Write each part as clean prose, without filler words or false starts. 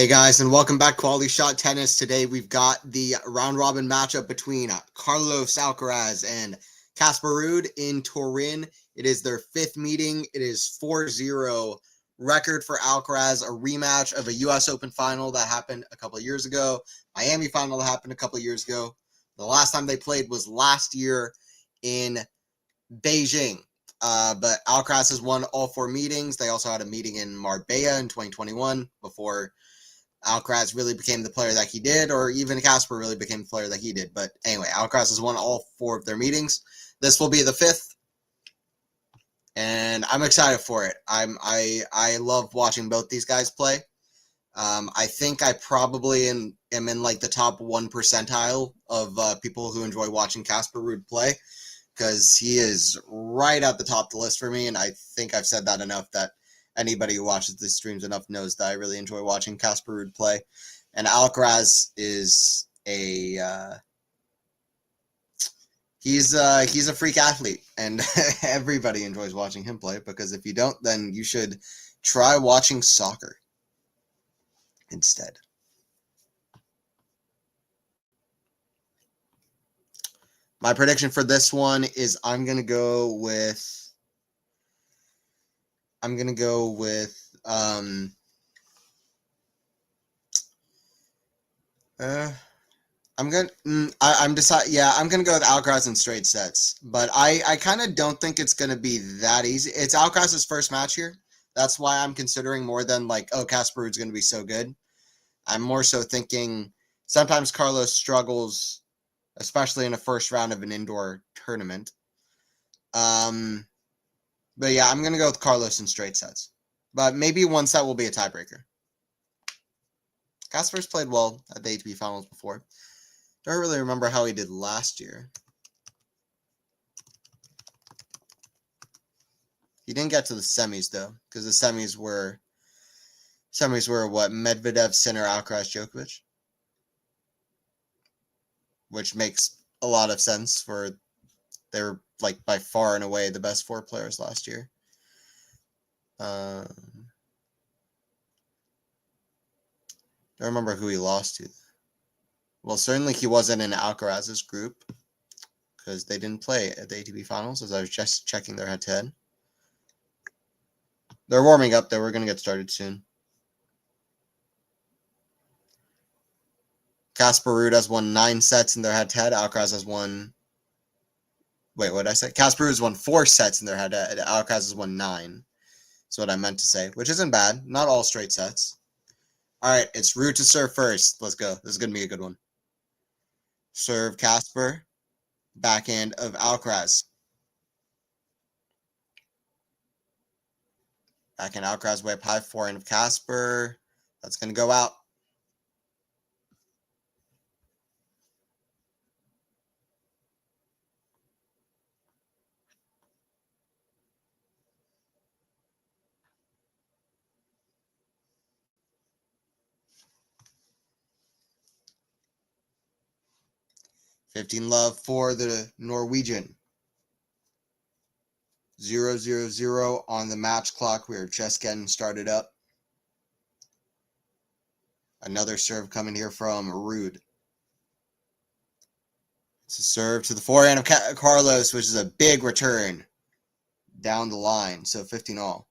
Hey guys, and welcome back to Quality Shot Tennis. Today we've got the round-robin matchup between Carlos Alcaraz and Casper Ruud in Turin. It is their fifth meeting. It is 4-0 record for Alcaraz, a rematch of a U.S. Open final that happened a couple of years ago, Miami final that happened a couple of years ago. The last time they played was last year in Beijing. But Alcaraz has won all four meetings. They also had a meeting in Marbella in 2021 before Alcaraz really became the player that he did, or even Casper really became the player that he did. But anyway, Alcaraz has won all four of their meetings. This will be the fifth, and I'm excited for it. I love watching both these guys play. I think I probably am in like the top 1 percentile of people who enjoy watching Casper Ruud play, because he is right at the top of the list for me, and I think I've said that enough that anybody who watches these streams enough knows that I really enjoy watching Casper Ruud play. And Alcaraz is he's a freak athlete, and everybody enjoys watching him play, because if you don't, then you should try watching soccer instead. My prediction for this one is I'm going to go with I'm gonna go with I'm gonna go with Alcaraz in straight sets, but I kind of don't think it's gonna be that easy. It's Alcaraz's first match here. That's why I'm considering more than like, oh, Casper Ruud's gonna be so good. I'm more so thinking sometimes Carlos struggles, especially in a first round of an indoor tournament. But yeah, I'm going to go with Carlos in straight sets. But maybe one set will be a tiebreaker. Casper's played well at the ATP finals before. Don't really remember how he did last year. He didn't get to the semis, though, because the semis were what? Medvedev, Sinner, Alcaraz, Djokovic. Which makes a lot of sense for they were like by far and away the best four players last year. Don't remember who he lost to. Well, certainly he wasn't in Alcaraz's group, because they didn't play at the ATP finals, as I was just checking their head-to-head. They're warming up, though. We're going to get started soon. Casper Ruud has won 9 sets in their head-to-head. Alcaraz has won... Wait, what did I say? Casper Ruud has won 4 sets in their head-to-head. Alcaraz has won 9. That's what I meant to say, which isn't bad. Not all straight sets. All right, it's Ruud to serve first. Let's go. This is going to be a good one. Serve Casper. Backhand of Alcaraz. Backhand Alcaraz way up high. Forehand of Casper. That's going to go out. $15 love for the Norwegian. 0-0-0 on the match clock. We are just getting started up. Another serve coming here from Ruud. It's a serve to the forehand of Carlos, which is a big return down the line. So 15-all.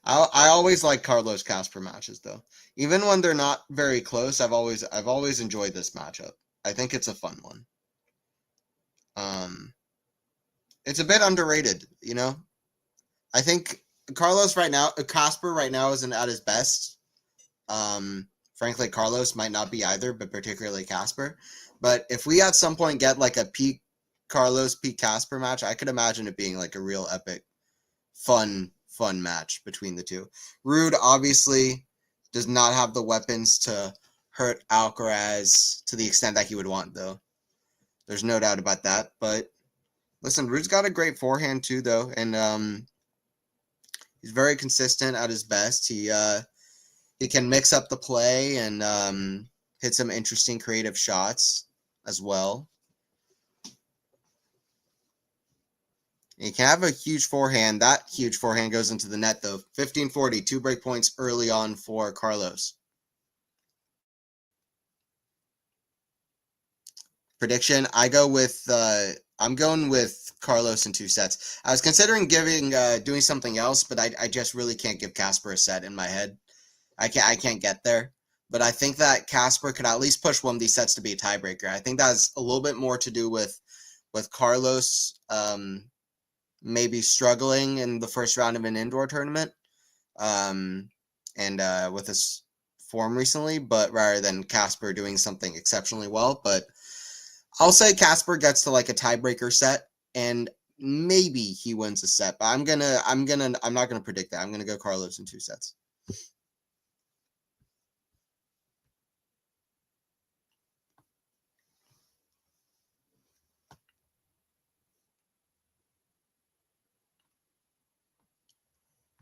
I always like Carlos Casper matches, though. Even when they're not very close, I've always enjoyed this matchup. I think it's a fun one. It's a bit underrated, you know. I think Casper right now isn't at his best. Frankly, Carlos might not be either, but particularly Casper. But if we at some point get like a peak Carlos, peak Casper match, I could imagine it being like a real epic, fun match between the two. Ruud obviously does not have the weapons to hurt Alcaraz to the extent that he would want, though. There's no doubt about that. But listen, Ruud's got a great forehand too, though, and he's very consistent at his best. He can mix up the play and hit some interesting creative shots as well. He can have a huge forehand. That huge forehand goes into the net, though. 15-40, 2 break points early on for Carlos. Prediction, I'm going with Carlos in 2 sets. I was considering doing something else, but I just really can't give Casper a set in my head. I can't get there. But I think that Casper could at least push one of these sets to be a tiebreaker. I think that's a little bit more to do with Carlos maybe struggling in the first round of an indoor tournament, and with his form recently, but rather than Casper doing something exceptionally well. But I'll say Casper gets to like a tiebreaker set, and maybe he wins a set. But I'm not gonna predict that. I'm gonna go Carlos in 2 sets.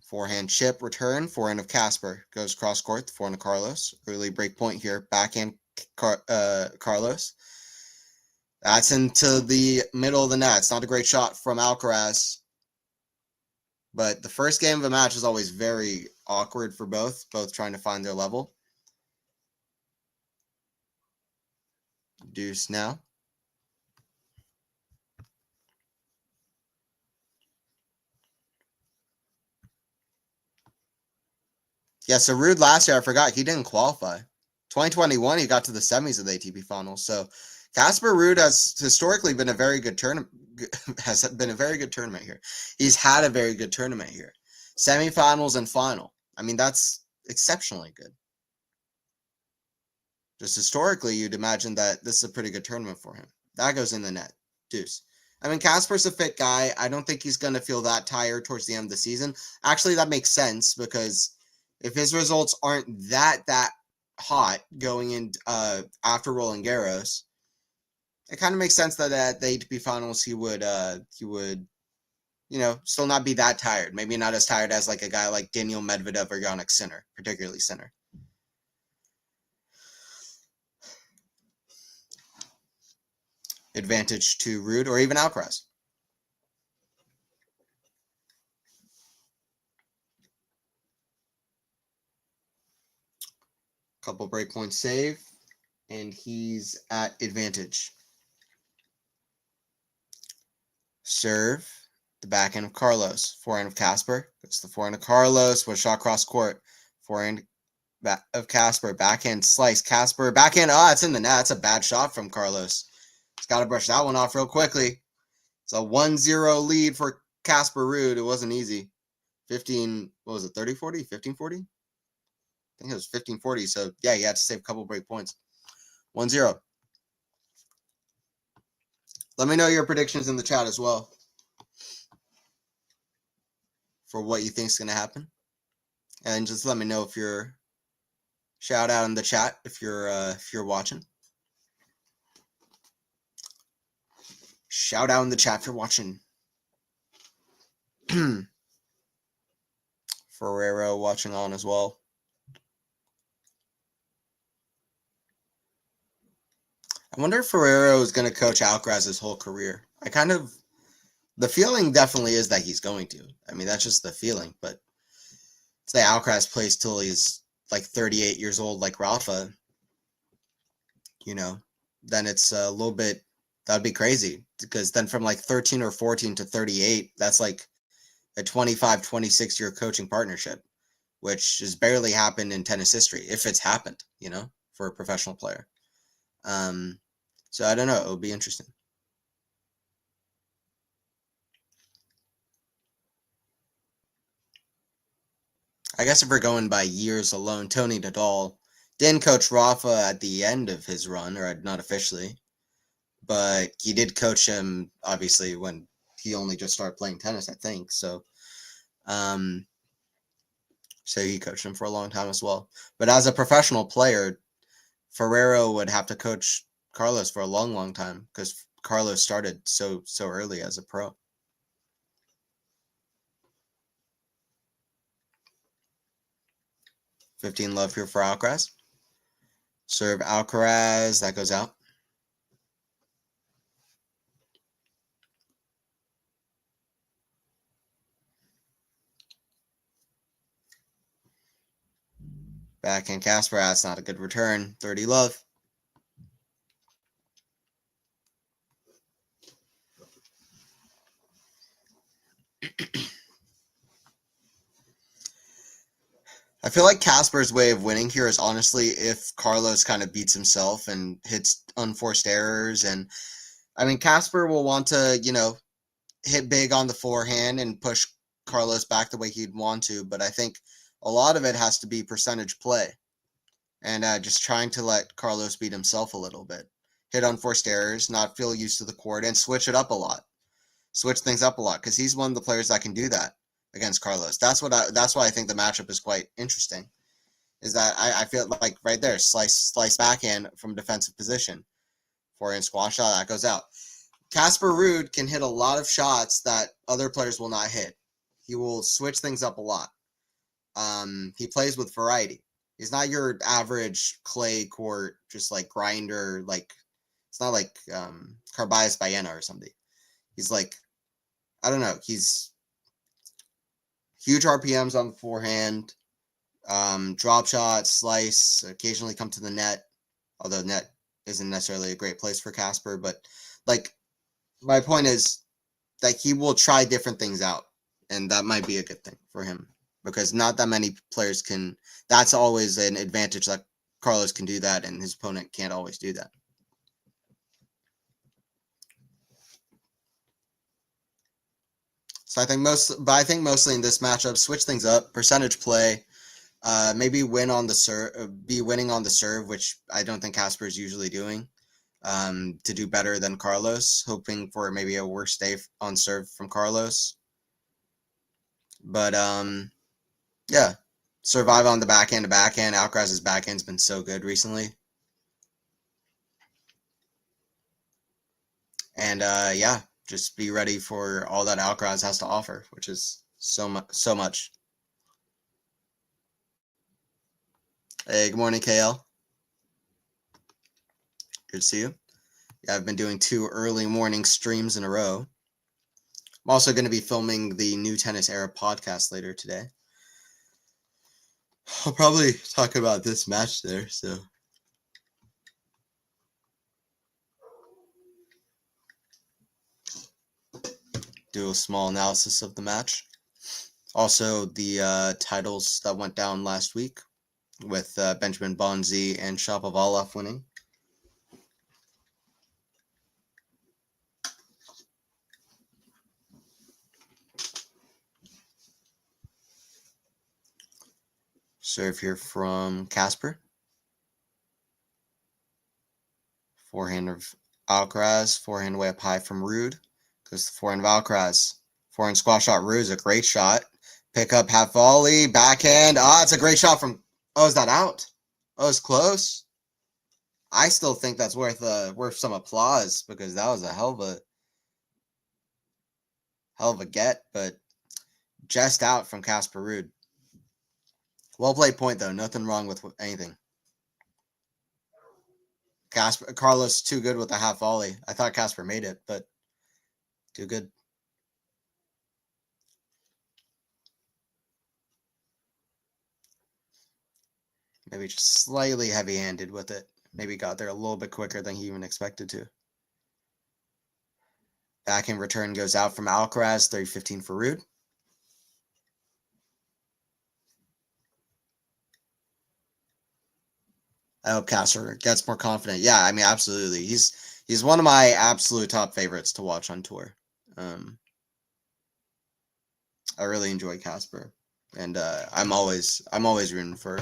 Forehand chip return, forehand of Casper goes cross court, forehand of Carlos. Early break point here, backhand Carlos. That's into the middle of the net. It's not a great shot from Alcaraz. But the first game of a match is always very awkward for both trying to find their level. Deuce now. Yeah, so Ruud last year, I forgot, he didn't qualify. 2021, he got to the semis of the ATP finals. So Casper Ruud has historically been a very good tournament. Has been a very good tournament here. He's had a very good tournament here. Semifinals and final. I mean, that's exceptionally good. Just historically, you'd imagine that this is a pretty good tournament for him. That goes in the net. Deuce. I mean, Casper's a fit guy. I don't think he's going to feel that tired towards the end of the season. Actually, that makes sense because if his results aren't that hot going in after Roland Garros, it kind of makes sense that at the ATP finals he would still not be that tired. Maybe not as tired as like a guy like Daniil Medvedev or Jannik Sinner, particularly Sinner. Advantage to Ruud or even Alcaraz. Couple break points save, and he's at advantage. Serve, the backhand of Carlos. Forehand of Casper. It's the forehand of Carlos with a shot cross court. Forehand of Casper. Backhand slice. Casper. Backhand. Oh, it's in the net. That's a bad shot from Carlos. He's got to brush that one off real quickly. It's a 1-0 lead for Casper Ruud. It wasn't easy. 15, what was it, 30-40? 15-40? I think it was 15-40. So, yeah, you had to save a couple break points. 1-0. Let me know your predictions in the chat as well for what you think is going to happen. And just let me know if you're shout out in the chat if you're watching. Shout out in the chat if you're watching. Ferrero watching on as well. I wonder if Ferrero is going to coach Alcaraz his whole career. The feeling definitely is that he's going to. I mean, that's just the feeling. But say Alcaraz plays till he's like 38 years old, like Rafa, then it's a little bit, that'd be crazy. Because then from like 13 or 14 to 38, that's like a 25, 26-year coaching partnership, which has barely happened in tennis history, if it's happened, for a professional player. So I don't know. It would be interesting. I guess if we're going by years alone, Tony Nadal didn't coach Rafa at the end of his run, or not officially, but he did coach him, obviously, when he only just started playing tennis, I think. So he coached him for a long time as well. But as a professional player, Ferrero would have to coach Carlos for a long, long time because Carlos started so early as a pro. $15 love here for Alcaraz. Serve Alcaraz. That goes out. Backhand Casper, that's not a good return. 30 love. I feel like Casper's way of winning here is honestly if Carlos kind of beats himself and hits unforced errors. And I mean, Casper will want to, hit big on the forehand and push Carlos back the way he'd want to. But I think a lot of it has to be percentage play and just trying to let Carlos beat himself a little bit. Hit unforced errors, not feel used to the court, and switch it up a lot. Switch things up a lot because he's one of the players that can do that against Carlos. That's why I think the matchup is quite interesting. Is that I feel like right there, slice backhand from defensive position. Forehand squash shot, that goes out. Casper Ruud can hit a lot of shots that other players will not hit. He will switch things up a lot. He plays with variety. He's not your average clay court, just like grinder. Like it's not like Carbias Baena or something. He's like, I don't know. He's huge RPMs on the forehand, drop shot, slice, occasionally come to the net. Although net isn't necessarily a great place for Casper, but like my point is that he will try different things out, and that might be a good thing for him because not that many players can. That's always an advantage that Carlos can do that, and his opponent can't always do that. So I think mostly in this matchup, switch things up, percentage play, maybe win on the serve, be winning on the serve, which I don't think Casper is usually doing. To do better than Carlos, hoping for maybe a worse day on serve from Carlos. But yeah, survive on the backhand to backhand. Alcaraz's backhand's been so good recently. And yeah, just be ready for all that Alcaraz has to offer, which is so much. Hey, good morning, KL. Good to see you. Yeah, I've been doing 2 early morning streams in a row. I'm also going to be filming the New Tennis Era podcast later today. I'll probably talk about this match there, so. Do a small analysis of the match. Also, the titles that went down last week with Benjamin Bonzi and Shapovalov winning. Serve here from Casper. Forehand of Alcaraz. Forehand way up high from Ruud. Goes the forehand of Alcaraz. Forehand squash shot. Ruud is a great shot. Pick up half volley. Backhand. It's a great shot from. Oh, is that out? Oh, it's close. I still think that's worth some applause because that was a hell of a get, but just out from Casper Ruud. Well played point though. Nothing wrong with anything. Carlos too good with the half volley. I thought Casper made it, but too good. Maybe just slightly heavy-handed with it. Maybe got there a little bit quicker than he even expected to. Backhand return goes out from Alcaraz, 30-15 for Ruud. I hope Casper gets more confident. Yeah, I mean, absolutely. He's one of my absolute top favorites to watch on tour. I really enjoy Casper, and I'm always rooting for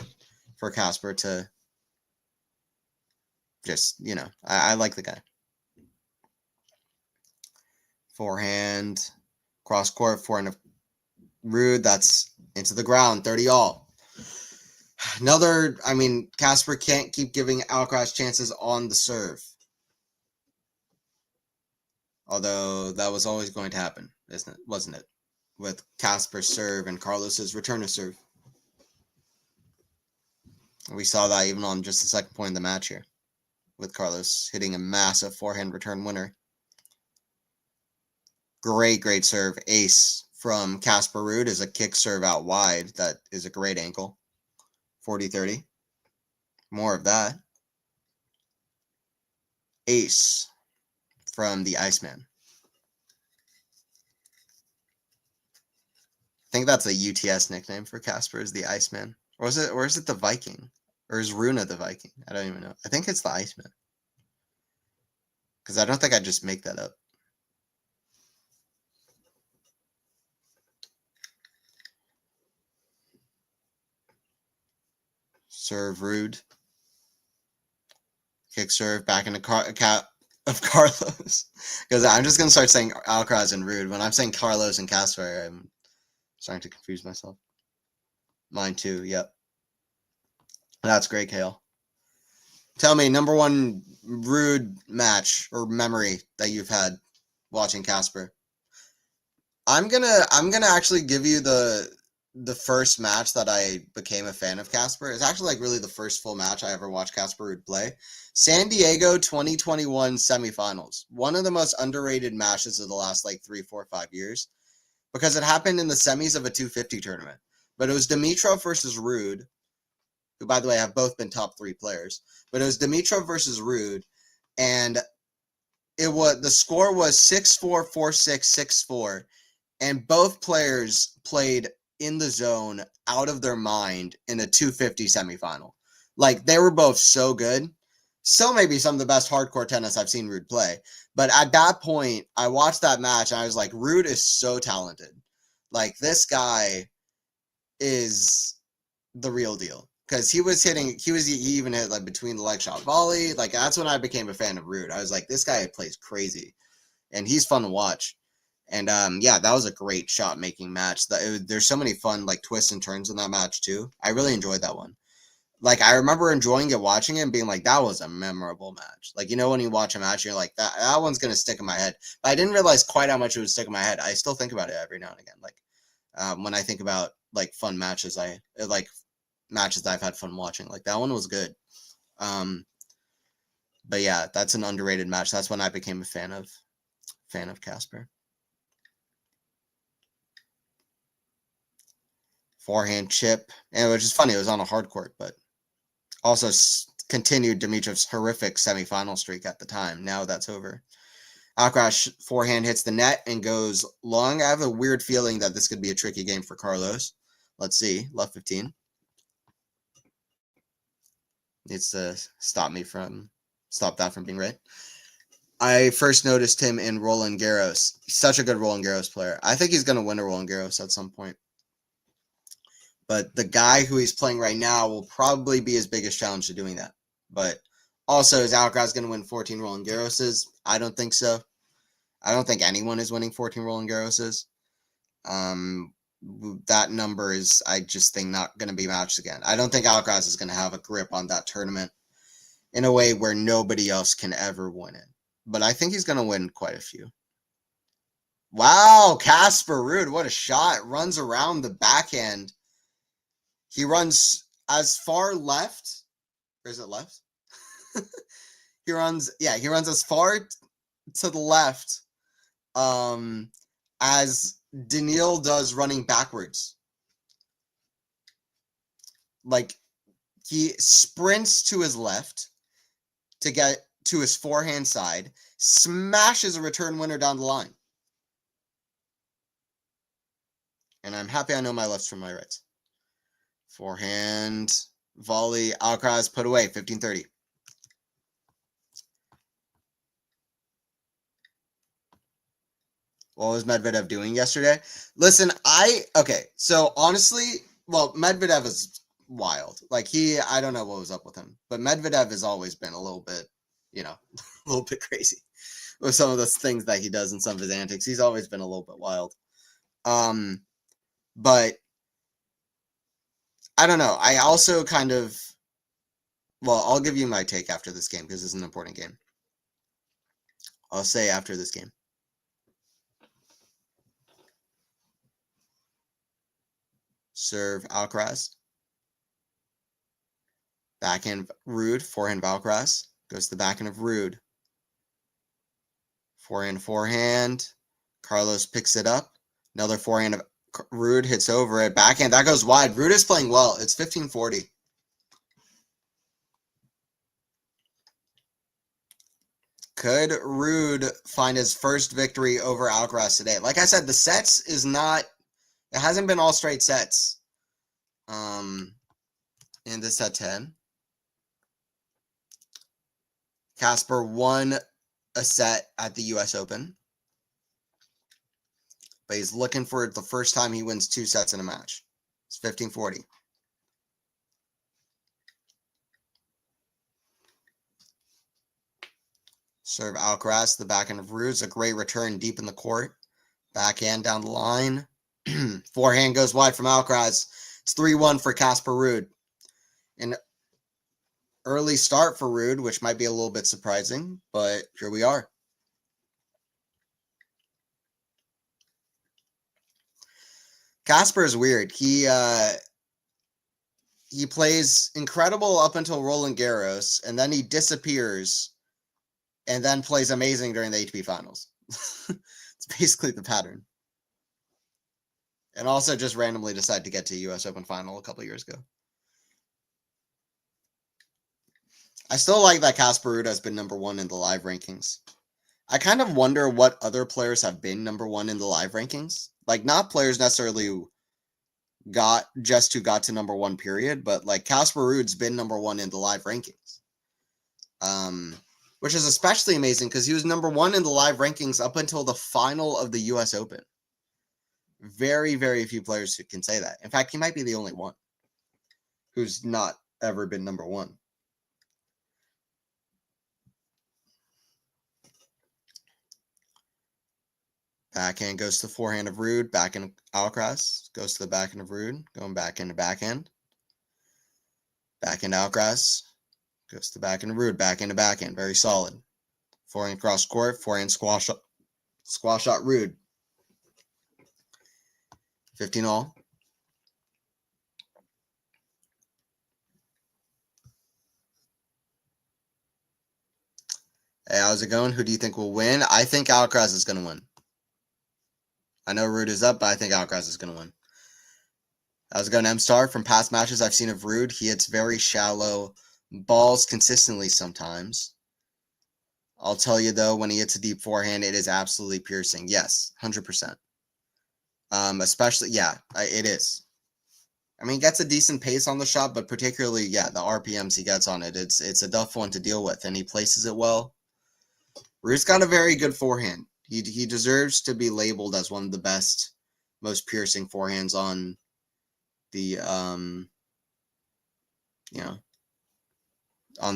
Casper to just I like the guy. Forehand, cross court, forehand of Ruud. That's into the ground, 30 all. Casper can't keep giving Alcaraz chances on the serve. Although that was always going to happen, wasn't it? With Casper's serve and Carlos's return of serve. We saw that even on just the second point of the match here, with Carlos hitting a massive forehand return winner. Great serve. Ace from Casper Ruud is a kick serve out wide. That is a great ankle. 40-30. More of that. Ace from the Iceman. I think that's a UTS nickname for Casper, is the Iceman. Or is it the Viking? Or is Runa the Viking? I don't even know. I think it's the Iceman. Because I don't think I just make that up. Serve Ruud. Kick serve back into of Carlos. Because I'm just going to start saying Alcaraz and Ruud. When I'm saying Carlos and Casper, I'm starting to confuse myself. Mine too, yep. That's great, Kale. Tell me, number one Ruud match or memory that you've had watching Casper. I'm gonna actually give you the first match that I became a fan of Casper. It's actually like really the first full match I ever watched Casper Ruud play. San Diego 2021 semifinals. One of the most underrated matches of the last like 3, 4, 5 years. Because it happened in the semis of a 250 tournament. But it was Dimitrov versus Ruud, who, by the way, have both been top 3 players. But it was Dimitrov versus Ruud, and the score was 6-4, 4-6, 6-4, and both players played in the zone out of their mind in a 250 semifinal. Like, they were both so good. Still maybe some of the best hardcore tennis I've seen Ruud play. But at that point, I watched that match, and I was like, Ruud is so talented. Like, this guy is the real deal. Because he even hit like between the leg shot volley. Like, that's when I became a fan of Ruud. I was like, this guy plays crazy. And he's fun to watch. And yeah, that was a great shot making match. There's so many fun like twists and turns in that match too. I really enjoyed that one. Like, I remember enjoying it, watching it, and being like, that was a memorable match. Like, you know, when you watch a match, you're like, that one's going to stick in my head. But I didn't realize quite how much it would stick in my head. I still think about it every now and again. Like, when I think about, like, fun matches, matches that I've had fun watching. Like, that one was good. But yeah, that's an underrated match. That's when I became a fan of Casper. Forehand chip. And which is funny, it was on a hard court, but also continued Dimitrov's horrific semifinal streak at the time. Now that's over. Alcaraz forehand hits the net and goes long. I have a weird feeling that this could be a tricky game for Carlos. Let's see. Left 15. Needs to stop that from being right. I first noticed him in Roland Garros. He's such a good Roland Garros player. I think he's going to win a Roland Garros at some point. But the guy who he's playing right now will probably be his biggest challenge to doing that. But also, is Alcaraz going to win 14 Roland Garroses? I don't think so. I don't think anyone is winning 14 Roland Garroses. That number is, I just think, not going to be matched again. I don't think Alcaraz is going to have a grip on that tournament in a way where nobody else can ever win it. But I think he's going to win quite a few. Wow, Casper Ruud, what a shot. Runs around the backhand. He runs as far left, or is it left? he runs as far to the left as Daniil does running backwards. Like, he sprints to his left to get to his forehand side, smashes a return winner down the line. And I'm happy I know my lefts from my rights. Forehand, volley, Alcaraz put away, 15-30. What was Medvedev doing yesterday? Listen, so honestly, well, Medvedev is wild. Like, I don't know what was up with him, but Medvedev has always been a little bit, a little bit crazy with some of the things that he does and some of his antics. He's always been a little bit wild. But I don't know. I also I'll give you my take after this game because it's an important game. I'll say after this game. Serve Alcaraz. Backhand Ruud. Forehand Alcaraz. Goes to the backhand of Ruud. Forehand. Carlos picks it up. Another forehand of Ruud hits over it. Backhand. That goes wide. Ruud is playing well. It's 15-40. Could Ruud find his first victory over Alcaraz today? Like I said, the sets is not, it hasn't been all straight sets. In this set 10. Casper won a set at the US Open. But he's looking for the first time he wins 2 sets in a match. It's 15-40. Serve Alcaraz, the backhand of Ruud. A great return deep in the court. Backhand down the line. Forehand goes wide from Alcaraz. It's 3-1 for Casper Ruud. An early start for Ruud, which might be a little bit surprising, but here we are. Casper is weird. He plays incredible up until Roland Garros, and then he disappears, and then plays amazing during the ATP finals. It's basically the pattern. And also just randomly decided to get to US Open final a couple years ago. I still like that Casper Ruud has been number 1 in the live rankings. I kind of wonder what other players have been number 1 in the live rankings. Like, not players necessarily who got to number 1 period, but like Casper Ruud's been number 1 in the live rankings. Which is especially amazing because he was number 1 in the live rankings up until the final of the US Open. Very, very few players who can say that. In fact, he might be the only one who's not ever been number 1. Backhand goes to the forehand of Ruud. Backhand Alcaraz goes to the backhand of Ruud. Going backhand to backhand. Backhand Alcaraz goes to the backhand of Ruud. Backhand to backhand. Very solid. Forehand cross court. Forehand squash shot Ruud. 15-all. Hey, how's it going? Who do you think will win? I think Alcaraz is going to win. I know Ruud is up, but I think Alcaraz is going to win. How's it going, M-Star? From past matches I've seen of Ruud, he hits very shallow balls consistently sometimes. I'll tell you, though, when he hits a deep forehand, it is absolutely piercing. Yes, 100%. Especially, yeah, it is. I mean, he gets a decent pace on the shot, but particularly, yeah, the RPMs he gets on it, it's a tough one to deal with, and he places it well. Ruud's got a very good forehand. He deserves to be labeled as one of the best, most piercing forehands on the on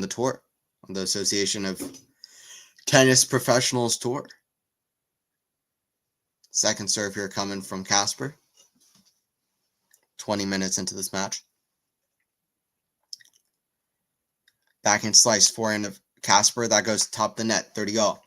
the tour, on the Association of Tennis Professionals Tour. Second serve here coming from Casper. 20 minutes into this match. Backhand slice, forehand of Casper. That goes top the net, 30-all.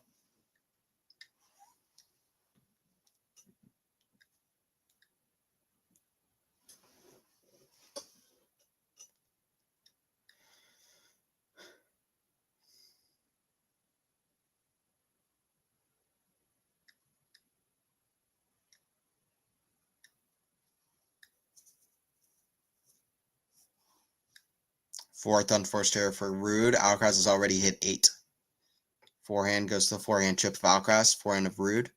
Fourth unforced error for Ruud. Alcaraz has already hit 8. Forehand goes to the forehand chip of Alcaraz. Forehand of Ruud.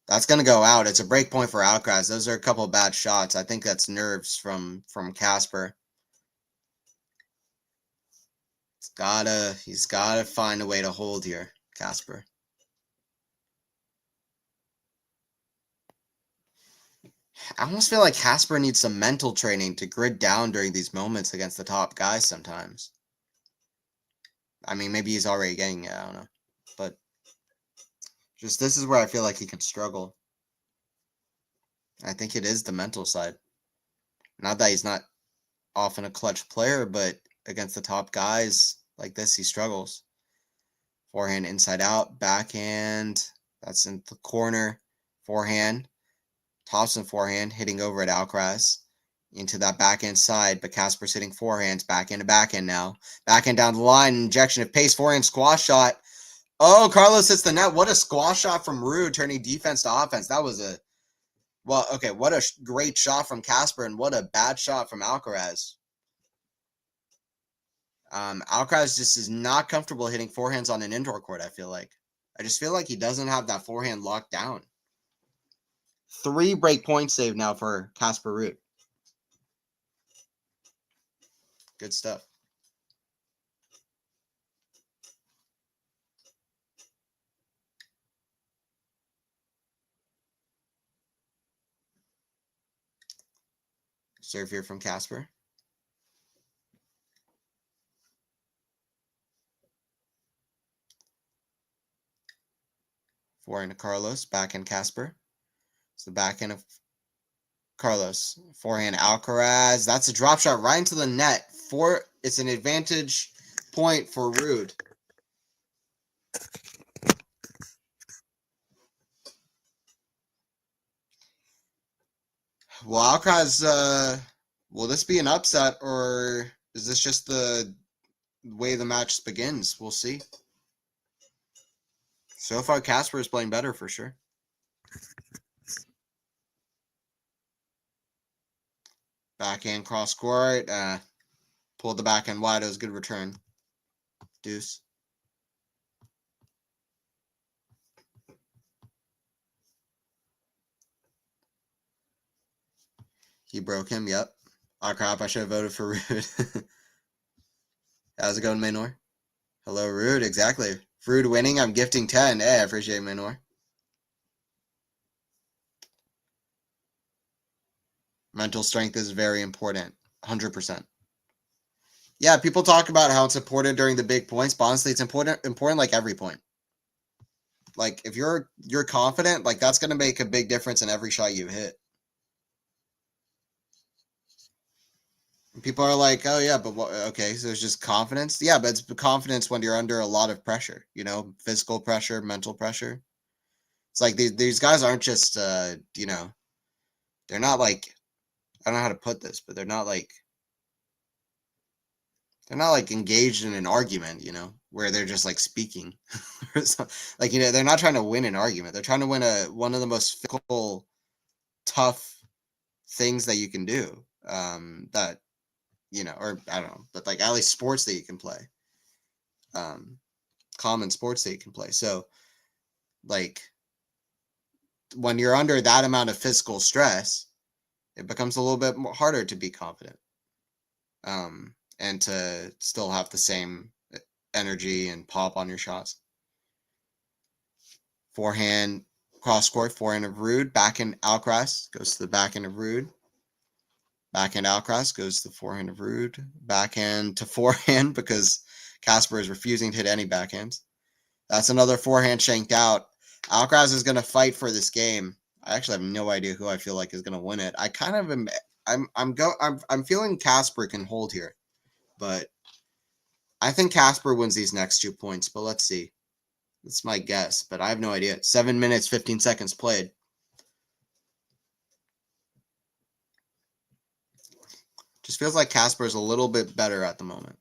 That's going to go out. It's a break point for Alcaraz. Those are a couple of bad shots. I think that's nerves from Casper. He's gotta find a way to hold here, Casper. I almost feel like Casper needs some mental training to grit down during these moments against the top guys sometimes. I mean, maybe he's already getting it, I don't know. But just this is where I feel like he can struggle. I think it is the mental side. Not that he's not often a clutch player, but against the top guys like this, he struggles. Forehand inside out, backhand. That's in the corner. Forehand. Thompson forehand, hitting over at Alcaraz. Into that backhand side, but Casper's hitting forehands, backhand to backhand now. Backhand down the line, injection of pace, forehand squash shot. Oh, Carlos hits the net. What a squash shot from Ruud, turning defense to offense. That was what a great shot from Casper, and what a bad shot from Alcaraz. Alcaraz just is not comfortable hitting forehands on an indoor court, I feel like. I just feel like he doesn't have that forehand locked down. 3 break points saved now for Casper Ruud. Good stuff. Serve here from Casper. Forehand to Carlos, backhand Casper. It's the backhand of Carlos. Forehand Alcaraz. That's a drop shot right into the net. It's an advantage point for Ruud. Well, Alcaraz, will this be an upset, or is this just the way the match begins? We'll see. So far, Casper is playing better for sure. Backhand cross court. Pulled the backhand wide. It was a good return. Deuce. He broke him. Yep. Oh crap! I should have voted for Ruud. How's it going, Maynor? Hello, Ruud. Exactly. Ruud winning. I'm gifting 10. Hey, I appreciate it, Maynor. Mental strength is very important. 100%. Yeah, people talk about how it's important during the big points, but honestly, it's important like every point. Like if you're confident, like that's gonna make a big difference in every shot you hit. People are like, oh yeah, but what, okay, so it's just confidence. Yeah, but it's confidence when you're under a lot of pressure, you know, physical pressure, mental pressure. It's like these guys aren't just you know, they're not like, I don't know how to put this, but they're not like engaged in an argument, you know, where they're just like speaking. Like, you know, they're not trying to win an argument. They're trying to win one of the most physical, tough things that you can do. That, you know, or I don't know, but like at least sports that you can play. Common sports that you can play. So like when you're under that amount of physical stress, it becomes a little bit more harder to be confident. And to still have the same energy and pop on your shots. Forehand cross court, forehand of Ruud, backhand Alcaraz goes to the backhand of Ruud. Backhand Alcaraz goes to the forehand of Ruud. Backhand to forehand because Casper is refusing to hit any backhands. That's another forehand shanked out. Alcaraz is going to fight for this game. I actually have no idea who I feel like is going to win it. I kind of am. I'm feeling Casper can hold here, but I think Casper wins these next 2 points. But let's see. That's my guess, but I have no idea. 7 minutes, 15 seconds played. Just feels like Casper is a little bit better at the moment.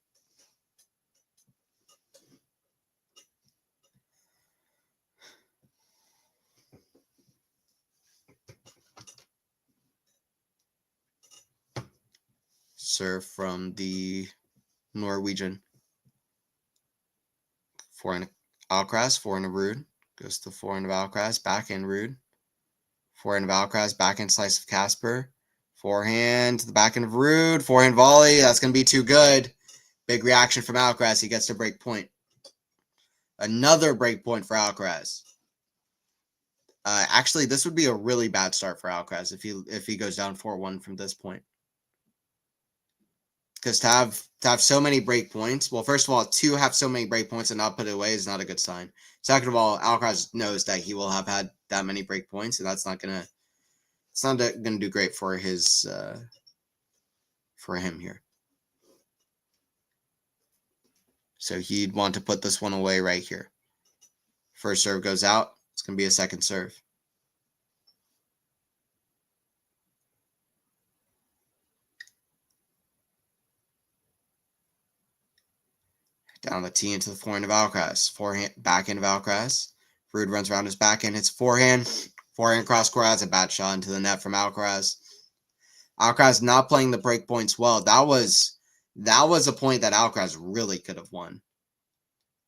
Serve from the Norwegian. Forehand Alcaraz, forehand of Ruud. Goes to the forehand of Alcaraz, backhand Ruud. Forehand of Alcaraz, backhand slice of Casper. Forehand to the backhand of Ruud. Forehand volley. That's going to be too good. Big reaction from Alcaraz. He gets to break point. Another break point for Alcaraz. Actually, this would be a really bad start for Alcaraz if he goes down 4-1 from this point. Because to have so many break points, well, first of all, to have so many break points and not put it away is not a good sign. Second of all, Alcaraz knows that he will have had that many break points, and that's not gonna do great for his for him here. So he'd want to put this one away right here. First serve goes out. It's gonna be a second serve. Down the tee into the forehand of Alcaraz. Forehand, backhand of Alcaraz. Ruud runs around his backhand, hits forehand. Forehand cross court. That's a bad shot into the net from Alcaraz. Alcaraz not playing the break points well. That was That was a point that Alcaraz really could have won.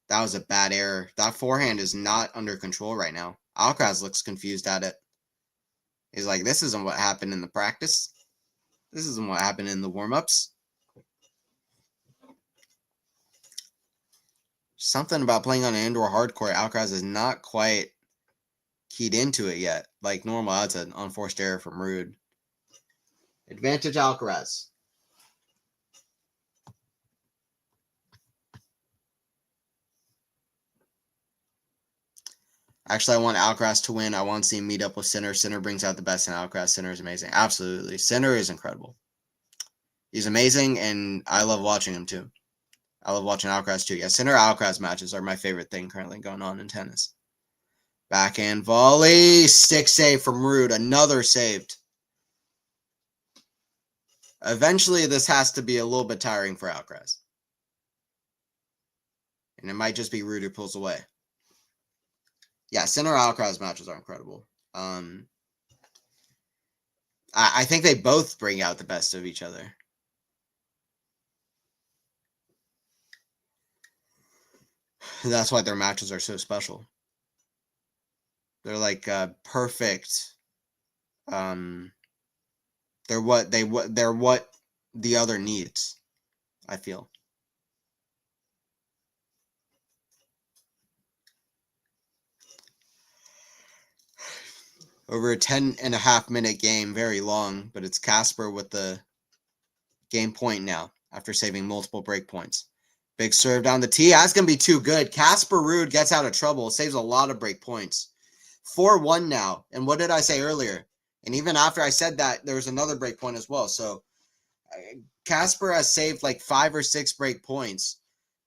That was a bad error. That forehand is not under control right now. Alcaraz looks confused at it. He's like, this isn't what happened in the practice. This isn't what happened in the warm-ups. Something about playing on an indoor hard court. Alcaraz is not quite keyed into it yet. Like normal, that's an unforced error from Ruud. Advantage Alcaraz. Actually, I want Alcaraz to win. I want to see him meet up with Sinner. Sinner brings out the best in Alcaraz. Sinner is amazing. Absolutely. Sinner is incredible. He's amazing, and I love watching him too. I love watching Alcaraz too. Yeah, Sinner Alcaraz matches are my favorite thing currently going on in tennis. Backhand volley. Stick save from Ruud. Another saved. Eventually, this has to be a little bit tiring for Alcaraz. And it might just be Ruud who pulls away. Yeah, Sinner Alcaraz matches are incredible. I think they both bring out the best of each other. That's why their matches are so special. They're like perfect. They're what the other needs, I feel. Over a 10.5-minute game, very long, but it's Casper with the game point now after saving multiple break points. Big serve down the tee. That's going to be too good. Casper Ruud gets out of trouble, saves a lot of break points. 4-1 now. And what did I say earlier? And even after I said that, there was another break point as well. So Casper has saved like 5 or 6 break points.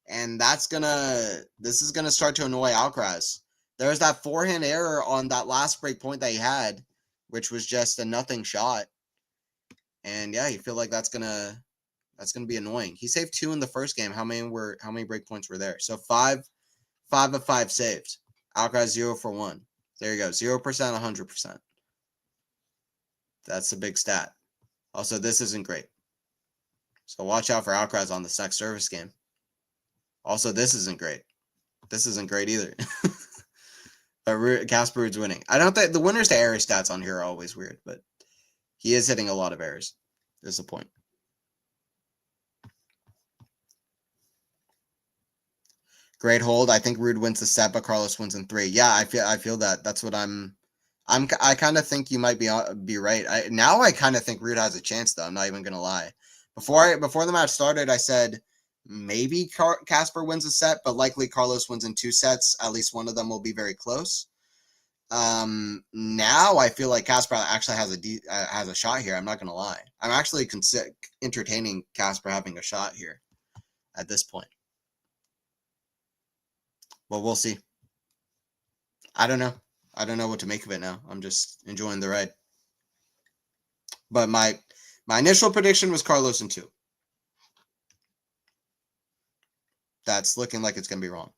And this is gonna start to annoy Alcaraz. There's that forehand error on that last break point that he had, which was just a nothing shot. And yeah, you feel like that's gonna be annoying. He saved 2 in the first game. How many break points were there? So 5 of 5 saved. Alcaraz 0 for 1. There you go. 0%, 100%. That's a big stat. Also, this isn't great. So watch out for Alcaraz on this next service game. Also, this isn't great. This isn't great either. But Casper Ruud's winning. I don't think the winners to error stats on here are always weird, but he is hitting a lot of errors. Is the point. Great hold. I think Ruud wins the set, but Carlos wins in 3. Yeah, I feel that. That's what I kind of think you might be right. Now I kind of think Ruud has a chance, though. I'm not even gonna lie. Before the match started, I said maybe Casper wins a set, but likely Carlos wins in 2 sets. At least one of them will be very close. Now I feel like Casper actually has a shot here. I'm not gonna lie. I'm actually entertaining Casper having a shot here at this point. Well, we'll see. I don't know. I don't know what to make of it now. I'm just enjoying the ride. But my initial prediction was Carlos in 2. That's looking like it's going to be wrong.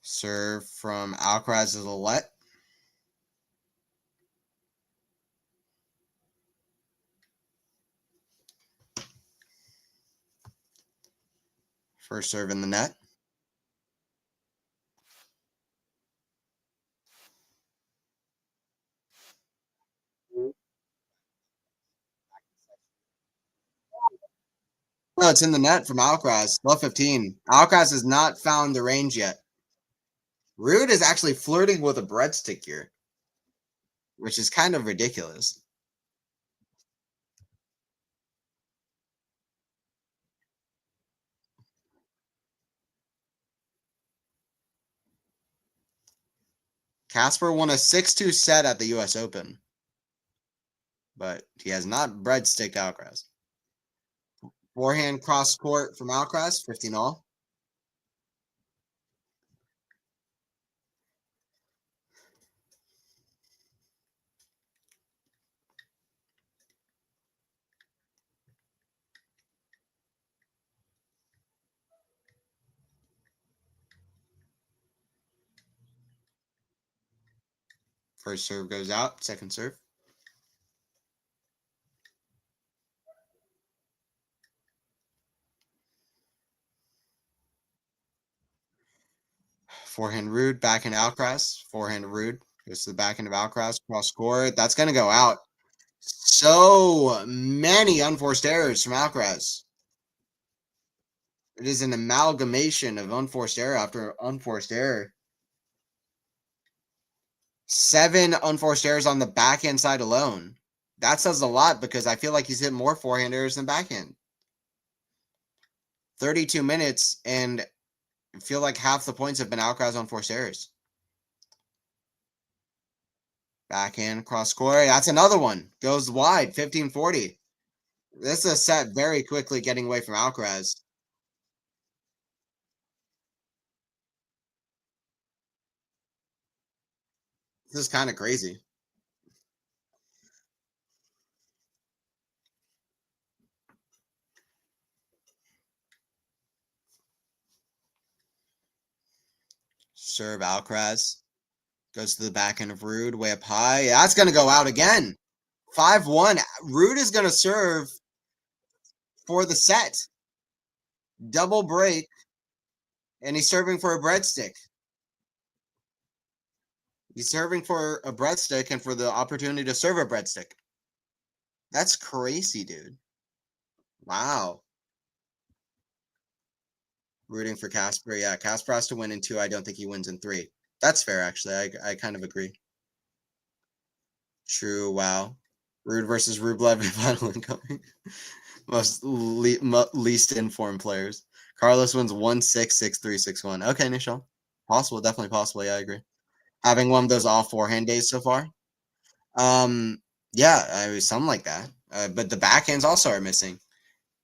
Serve from Alcaraz is a let. First serve in the net. no, it's in the net from Alcaraz. Love 15. Alcaraz has not found the range yet. Ruud is actually flirting with a breadstick here, which is kind of ridiculous. Casper won a 6-2 set at the US Open, but he has not breadsticked Alcaraz. Forehand cross court from Alcaraz, 15 all. First serve goes out, second serve. Forehand Ruud, backhand Alcaraz. Forehand Ruud goes to the backhand of Alcaraz, cross court. That's going to go out. So many unforced errors from Alcaraz. It is an amalgamation of unforced error after unforced error. 7 unforced errors on the backhand side alone. That says a lot because I feel like he's hit more forehand errors than backhand. 32 minutes, and I feel like half the points have been Alcaraz on forced errors. Backhand cross court. That's another one. Goes wide, 15-40. This is a set very quickly getting away from Alcaraz. This is kind of crazy. Serve Alcaraz. Goes to the backhand of Ruud, way up high. That's going to go out again. 5-1. Ruud is going to serve for the set. Double break. And he's serving for a breadstick. He's serving for a breadstick and for the opportunity to serve a breadstick. That's crazy, dude. Wow. Rooting for Casper. Yeah, Casper has to win in 2. I don't think he wins in 3. That's fair, actually. I kind of agree. True. Wow. Ruud versus Rublev in final incoming. Least informed players. Carlos wins 1-6, 6-3, 6-1. Okay, Nishal. Possible. Definitely possible. Yeah, I agree. Having one of those all forehand days so far. Yeah, I mean, something like that. But the backhands also are missing.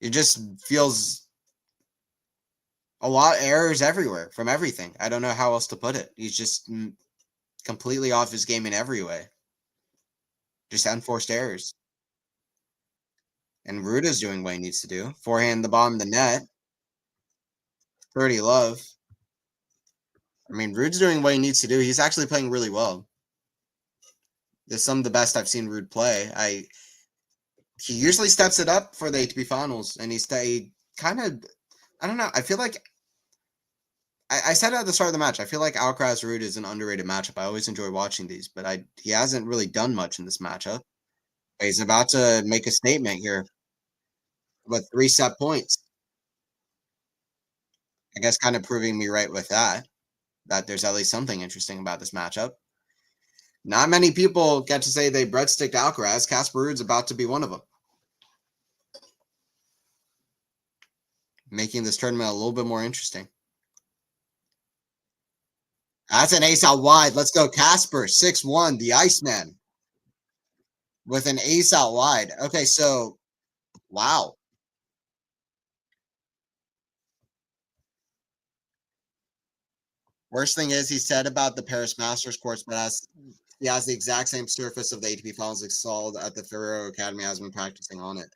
It just feels a lot of errors everywhere from everything. I don't know how else to put it. He's just completely off his game in every way. Just unforced errors. And Ruda's doing what he needs to do. Forehand the bottom of the net. 30 love. I mean, Rude's doing what he needs to do. He's actually playing really well. This is some of the best I've seen Rude play. He usually steps it up for the ATP finals, and he kind of, I don't know. I feel like I said it at the start of the match. I feel like Alcaraz Ruud is an underrated matchup. I always enjoy watching these, but he hasn't really done much in this matchup. He's about to make a statement here with 3 set points. I guess kind of proving me right with that there's at least something interesting about this matchup. Not many people get to say they breadsticked Alcaraz. Casper Ruud's about to be one of them. Making this tournament a little bit more interesting. That's an ace out wide. Let's go, Casper. 6-1, the Iceman. With an ace out wide. Okay, so, wow. Worst thing is he said about the Paris Masters courts, but he has the exact same surface of the ATP finals installed at the Ferrero Academy, has been practicing on it.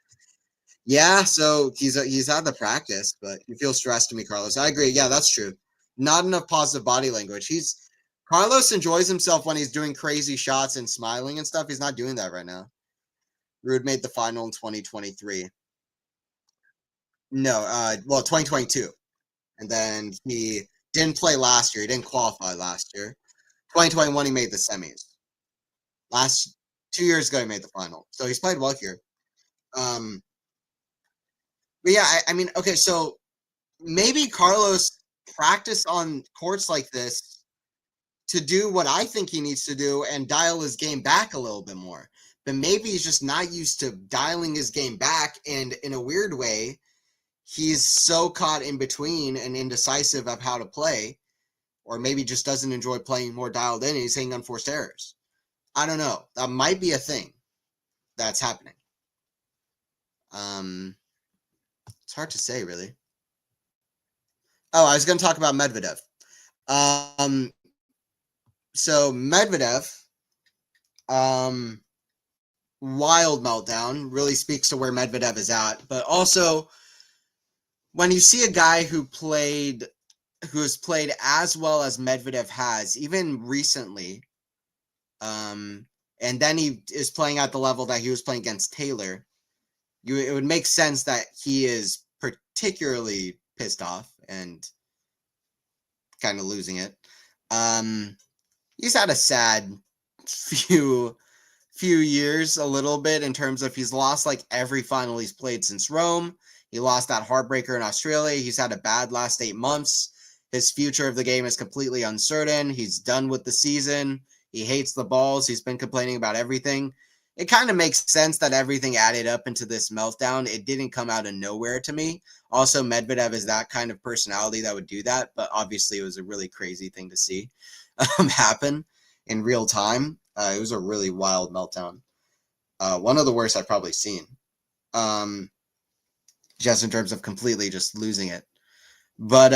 Yeah, so he's had the practice, but you feel stressed to me, Carlos. I agree. Yeah, that's true. Not enough positive body language. Carlos enjoys himself when he's doing crazy shots and smiling and stuff. He's not doing that right now. Ruud made the final in 2023. No, 2022. And then he didn't play last year. He didn't qualify last year. 2021, he made the semis. Last 2 years ago, he made the final. So he's played well here. But yeah, I mean, okay, so maybe Carlos practiced on courts like this to do what I think he needs to do and dial his game back a little bit more. But maybe he's just not used to dialing his game back, and in a weird way, he's so caught in between and indecisive of how to play, or maybe just doesn't enjoy playing more dialed in and he's hitting unforced errors. I don't know. That might be a thing that's happening. It's hard to say, really. Oh, I was going to talk about Medvedev. So Medvedev, wild meltdown, really speaks to where Medvedev is at. But also, when you see a guy who has played as well as Medvedev has, even recently, and then he is playing at the level that he was playing against Taylor, it would make sense that he is particularly pissed off and kind of losing it. He's had a sad few years, a little bit, in terms of he's lost like every final he's played since Rome. He lost that heartbreaker in Australia. He's had a bad last 8 months. His future of the game is completely uncertain. He's done with the season. He hates the balls. He's been complaining about everything. It kind of makes sense that everything added up into this meltdown. It didn't come out of nowhere to me. Also, Medvedev is that kind of personality that would do that, but obviously it was a really crazy thing to see happen in real time. It was a really wild meltdown. One of the worst I've probably seen. Just in terms of completely just losing it. But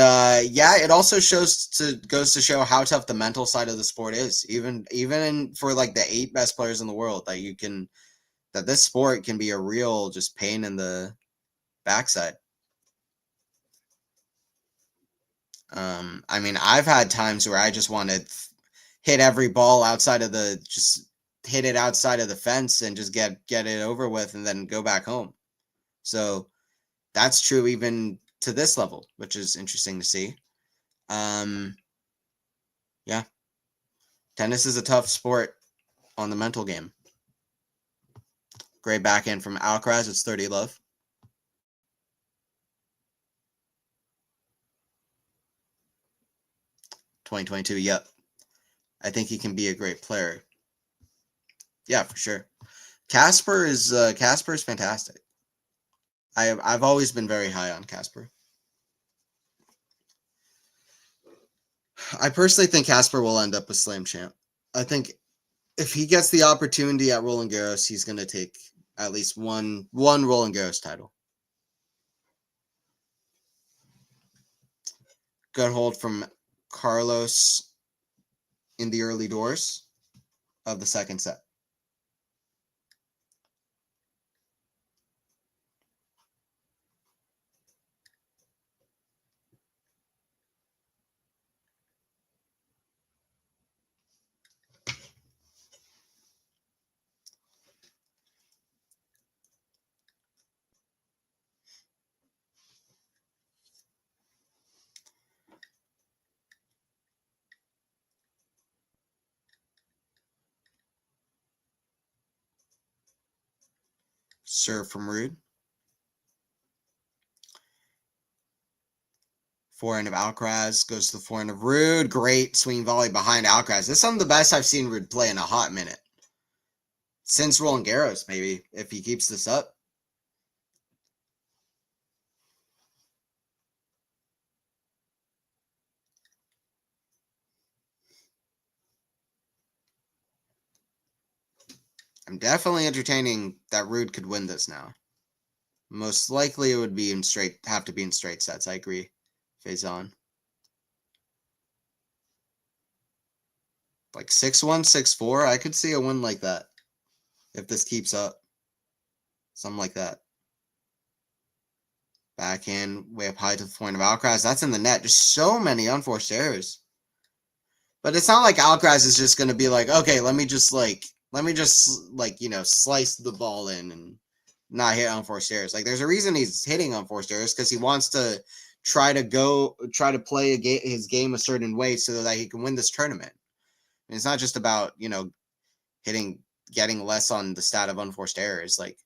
yeah, it also goes to show how tough the mental side of the sport is. Even for like the 8 best players in the world, that this sport can be a real just pain in the backside. I mean, I've had times where I just want to hit every ball outside of hit it outside of the fence and just get it over with and then go back home. So that's true even to this level, which is interesting to see. Yeah. Tennis is a tough sport on the mental game. Great backhand from Alcaraz. It's 30 love. (2022). Yep. I think he can be a great player. Yeah, for sure. Casper is fantastic. I've always been very high on Casper. I personally think Casper will end up a Slam champ. I think if he gets the opportunity at Roland Garros, he's going to take at least one Roland Garros title. Good hold from Carlos in the early doors of the second set. Serve from Ruud. Forehand of Alcaraz goes to the forehand of Ruud. Great swing volley behind Alcaraz. This is some of the best I've seen Ruud play in a hot minute. Since Roland Garros, maybe, if he keeps this up. I'm definitely entertaining that Ruud could win this now. Most likely it would be have to be in straight sets. I agree. Faison. Like 6-1, 6-4. I could see a win like that if this keeps up. Something like that. Backhand way up high to the forehand of Alcaraz. That's in the net. Just so many unforced errors. But it's not like Alcaraz is just going to be like, okay, let me just slice the ball in and not hit unforced errors. Like, there's a reason he's hitting unforced errors, because he wants to try to play his game a certain way so that he can win this tournament. And it's not just about, getting less on the stat of unforced errors. Like,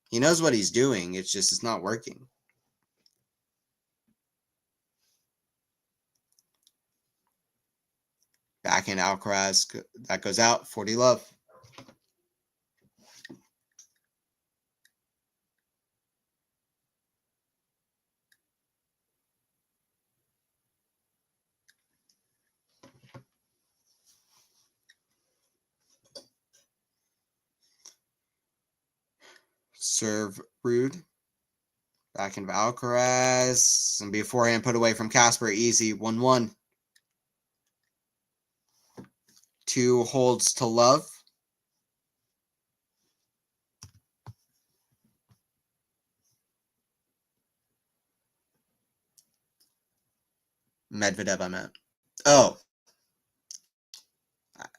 he knows what he's doing. It's not working. Backhand Alcaraz. That goes out. 40 love. Serve Ruud. Backhand of Alcaraz. And beforehand put away from Casper. Easy. 1-1. 2 holds to love. Medvedev, I meant. Oh.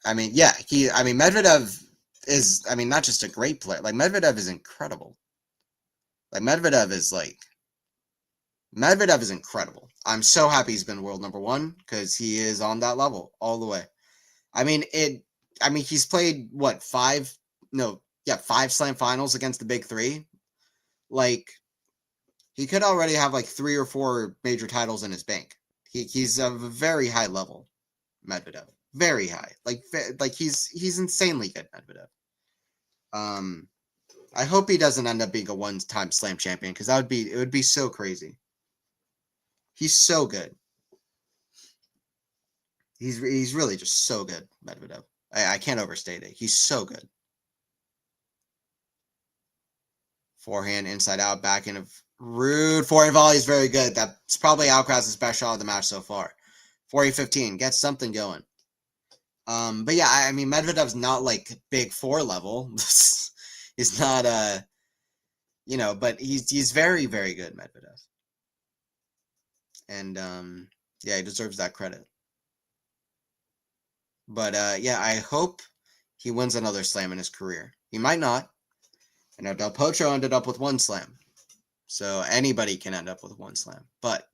I mean, yeah. Medvedev is, not just a great player. Like, Medvedev is incredible. Like, Medvedev is incredible. I'm so happy he's been world number 1 because he is on that level all the way. He's played, what, 5 slam finals against the big 3. Like, he could already have, like, 3 or 4 major titles in his bank. He's of a very high level, Medvedev. Very high. Like he's insanely good, Medvedev. I hope he doesn't end up being a one-time slam champion because it would be so crazy. He's so good. He's really just so good, Medvedev. I can't overstate it. He's so good. Forehand, inside out, backhand of Ruud. Forehand volley is very good. That's probably Alcaraz's best shot of the match so far. 40-15. Gets something going. But yeah, Medvedev's not like big 4 level. He's not but he's very, very good, Medvedev. And yeah, he deserves that credit. But yeah, I hope he wins another slam in his career. He might not. I know Del Potro ended up with 1 slam. So anybody can end up with 1 slam. But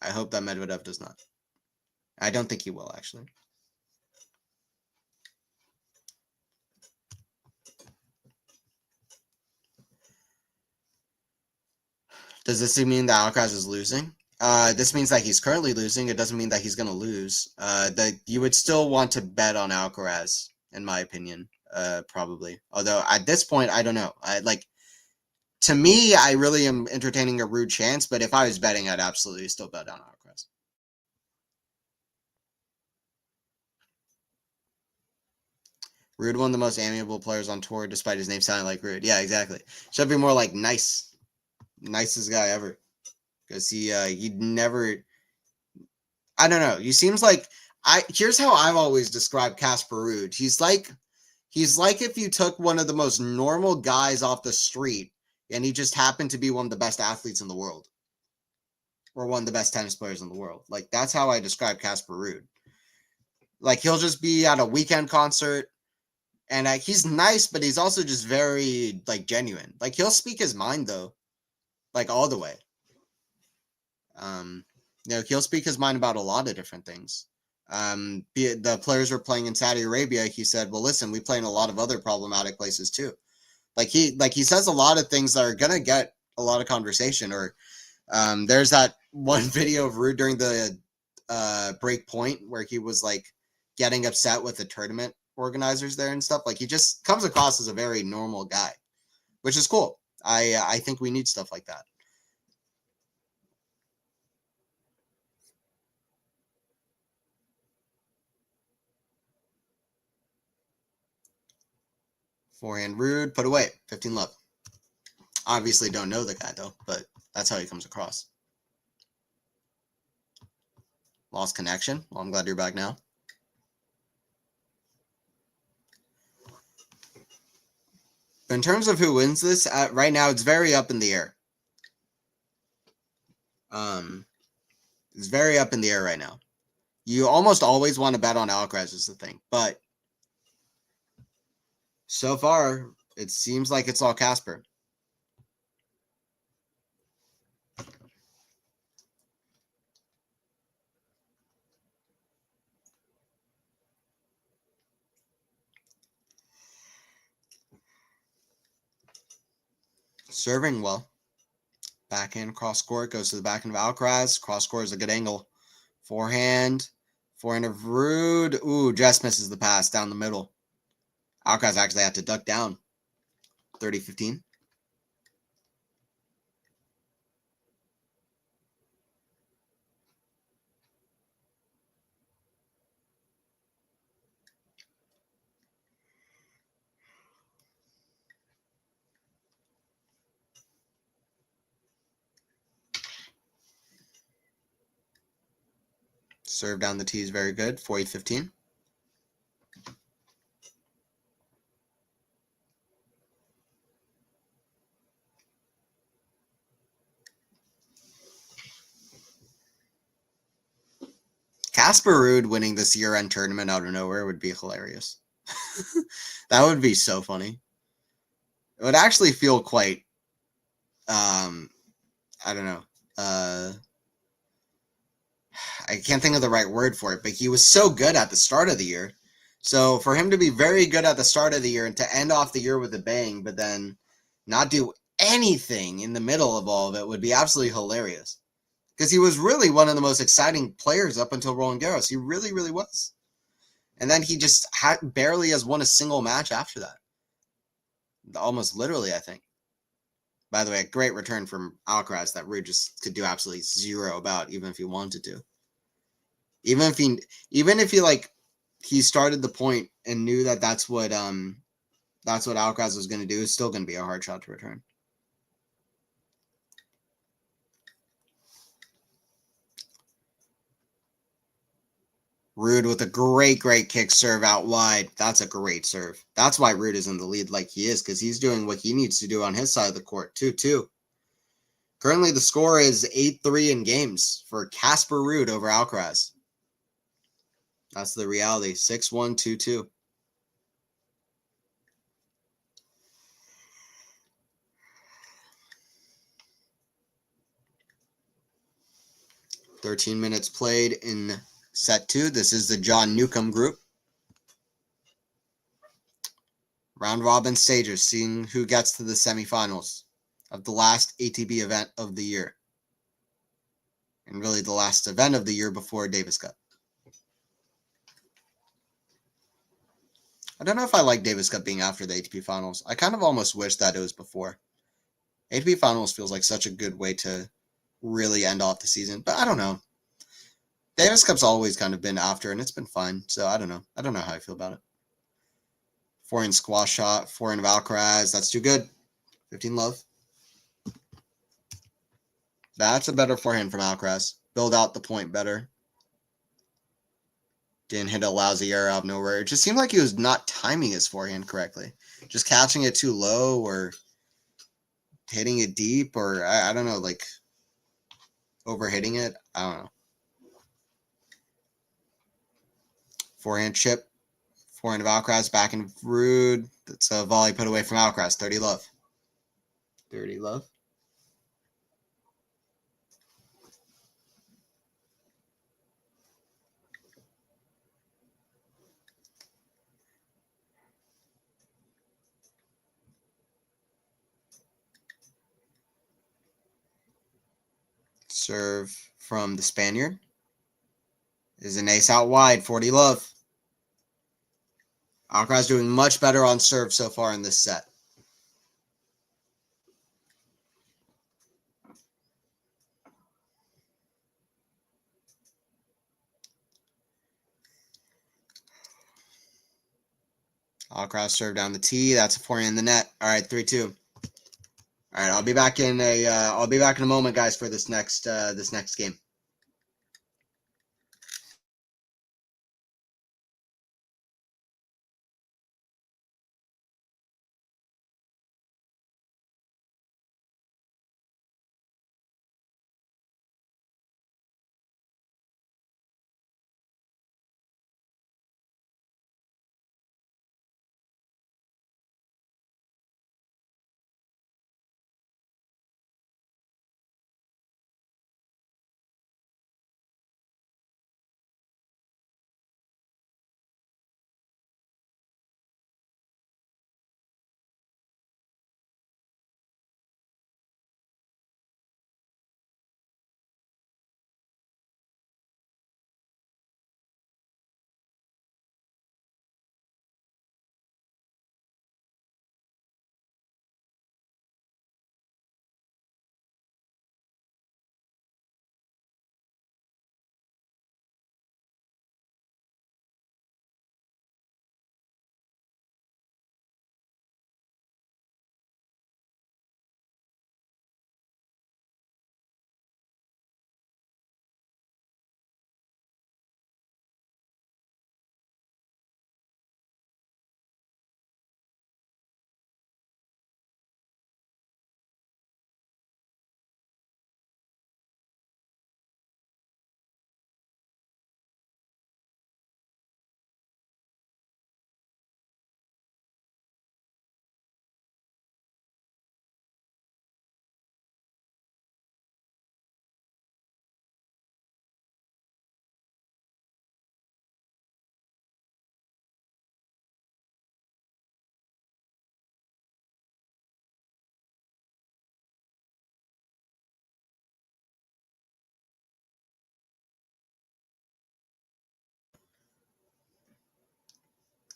I hope that Medvedev does not. I don't think he will, actually. Does this mean that Alcaraz is losing? This means that he's currently losing. It doesn't mean that he's going to lose. You would still want to bet on Alcaraz, in my opinion, probably. Although at this point, I don't know. To me, I really am entertaining a Ruud chance, but if I was betting, I'd absolutely still bet on Alcaraz. Ruud, one of the most amiable players on tour, despite his name sounding like Ruud. Yeah, exactly. Should be more like nice. Nicest guy ever. Because he'd never... I don't know. He seems like... Here's how I've always described Casper Ruud. He's like if you took one of the most normal guys off the street and he just happened to be one of the best athletes in the world. Or one of the best tennis players in the world. Like, that's how I describe Casper Ruud. Like, he'll just be at a weekend concert, and he's nice, but he's also just very, like, genuine. Like, he'll speak his mind, though. Like, all the way. He'll speak his mind about a lot of different things. The players were playing in Saudi Arabia. He said, well, listen, we play in a lot of other problematic places, too. Like, he says a lot of things that are going to get a lot of conversation. Or there's that one video of Ruud during the break point where he was, like, getting upset with the tournament organizers there and stuff. Like, he just comes across as a very normal guy, which is cool. I think we need stuff like that. Forehand Ruud, put away. 15 love. Obviously don't know the guy, though, but that's how he comes across. Lost connection. Well, I'm glad you're back now. But in terms of who wins this, right now it's very up in the air. It's very up in the air right now. You almost always want to bet on Alcaraz is the thing, but so far it seems like it's all Casper. Serving well. Backhand cross court goes to the backhand of Alcaraz. Cross court is a good angle. Forehand Forehand of Ruud. Ooh, just misses the pass down the middle. Alcaraz actually had to duck down. 30-15. Serve down the tee is very good. 40-15. Casper Ruud winning this year-end tournament out of nowhere would be hilarious. That would be so funny. It would actually feel quite, I don't know. I can't think of the right word for it, but he was so good at the start of the year. So for him to be very good at the start of the year and to end off the year with a bang, but then not do anything in the middle of all of it would be absolutely hilarious. Because he was really one of the most exciting players up until Roland Garros. He really, really was. And then he just barely has won a single match after that. Almost literally, I think. By the way, a great return from Alcaraz that Ruud just could do absolutely zero about, even if he wanted to. Even if he like he started the point and knew that that's what Alcaraz was going to do, it's still going to be a hard shot to return. Ruud with a great kick serve out wide. That's a great serve. That's why Ruud is in the lead like he is, because he's doing what he needs to do on his side of the court. 2-2. Currently, the score is 8-3 in games for Casper Ruud over Alcaraz. That's the reality. 6-1, 2-2. "13 minutes played in set 2. This is the John Newcomb group. Round robin stages, seeing who gets to the semifinals of the last ATP event of the year. And really the last event of the year before Davis Cup. I don't know if I like Davis Cup being after the ATP finals. I kind of almost wish that it was before. ATP finals feels like such a good way to really end off the season, but I don't know. Davis Cup's always kind of been after, and it's been fine, so I don't know. I don't know how I feel about it. Forehand squash shot, forehand of Alcaraz. That's too good. 15 love. That's a better forehand from Alcaraz. Build out the point better. Didn't hit a lousy arrow out of nowhere. It just seemed like he was not timing his forehand correctly. Just catching it too low or hitting it deep or, I don't know, like overhitting it. I don't know. Forehand chip. Forehand of Alcaraz, back in Ruud. That's a volley put away from Alcaraz. 30 love. 30 love. Serve from the Spaniard. Is an ace out wide. 40 love. Alcaraz doing much better on serve so far in this set. Alcaraz serve down the tee. That's a forehand in the net. All right, 3-2. All right, I'll be back in a moment, guys, for this next game.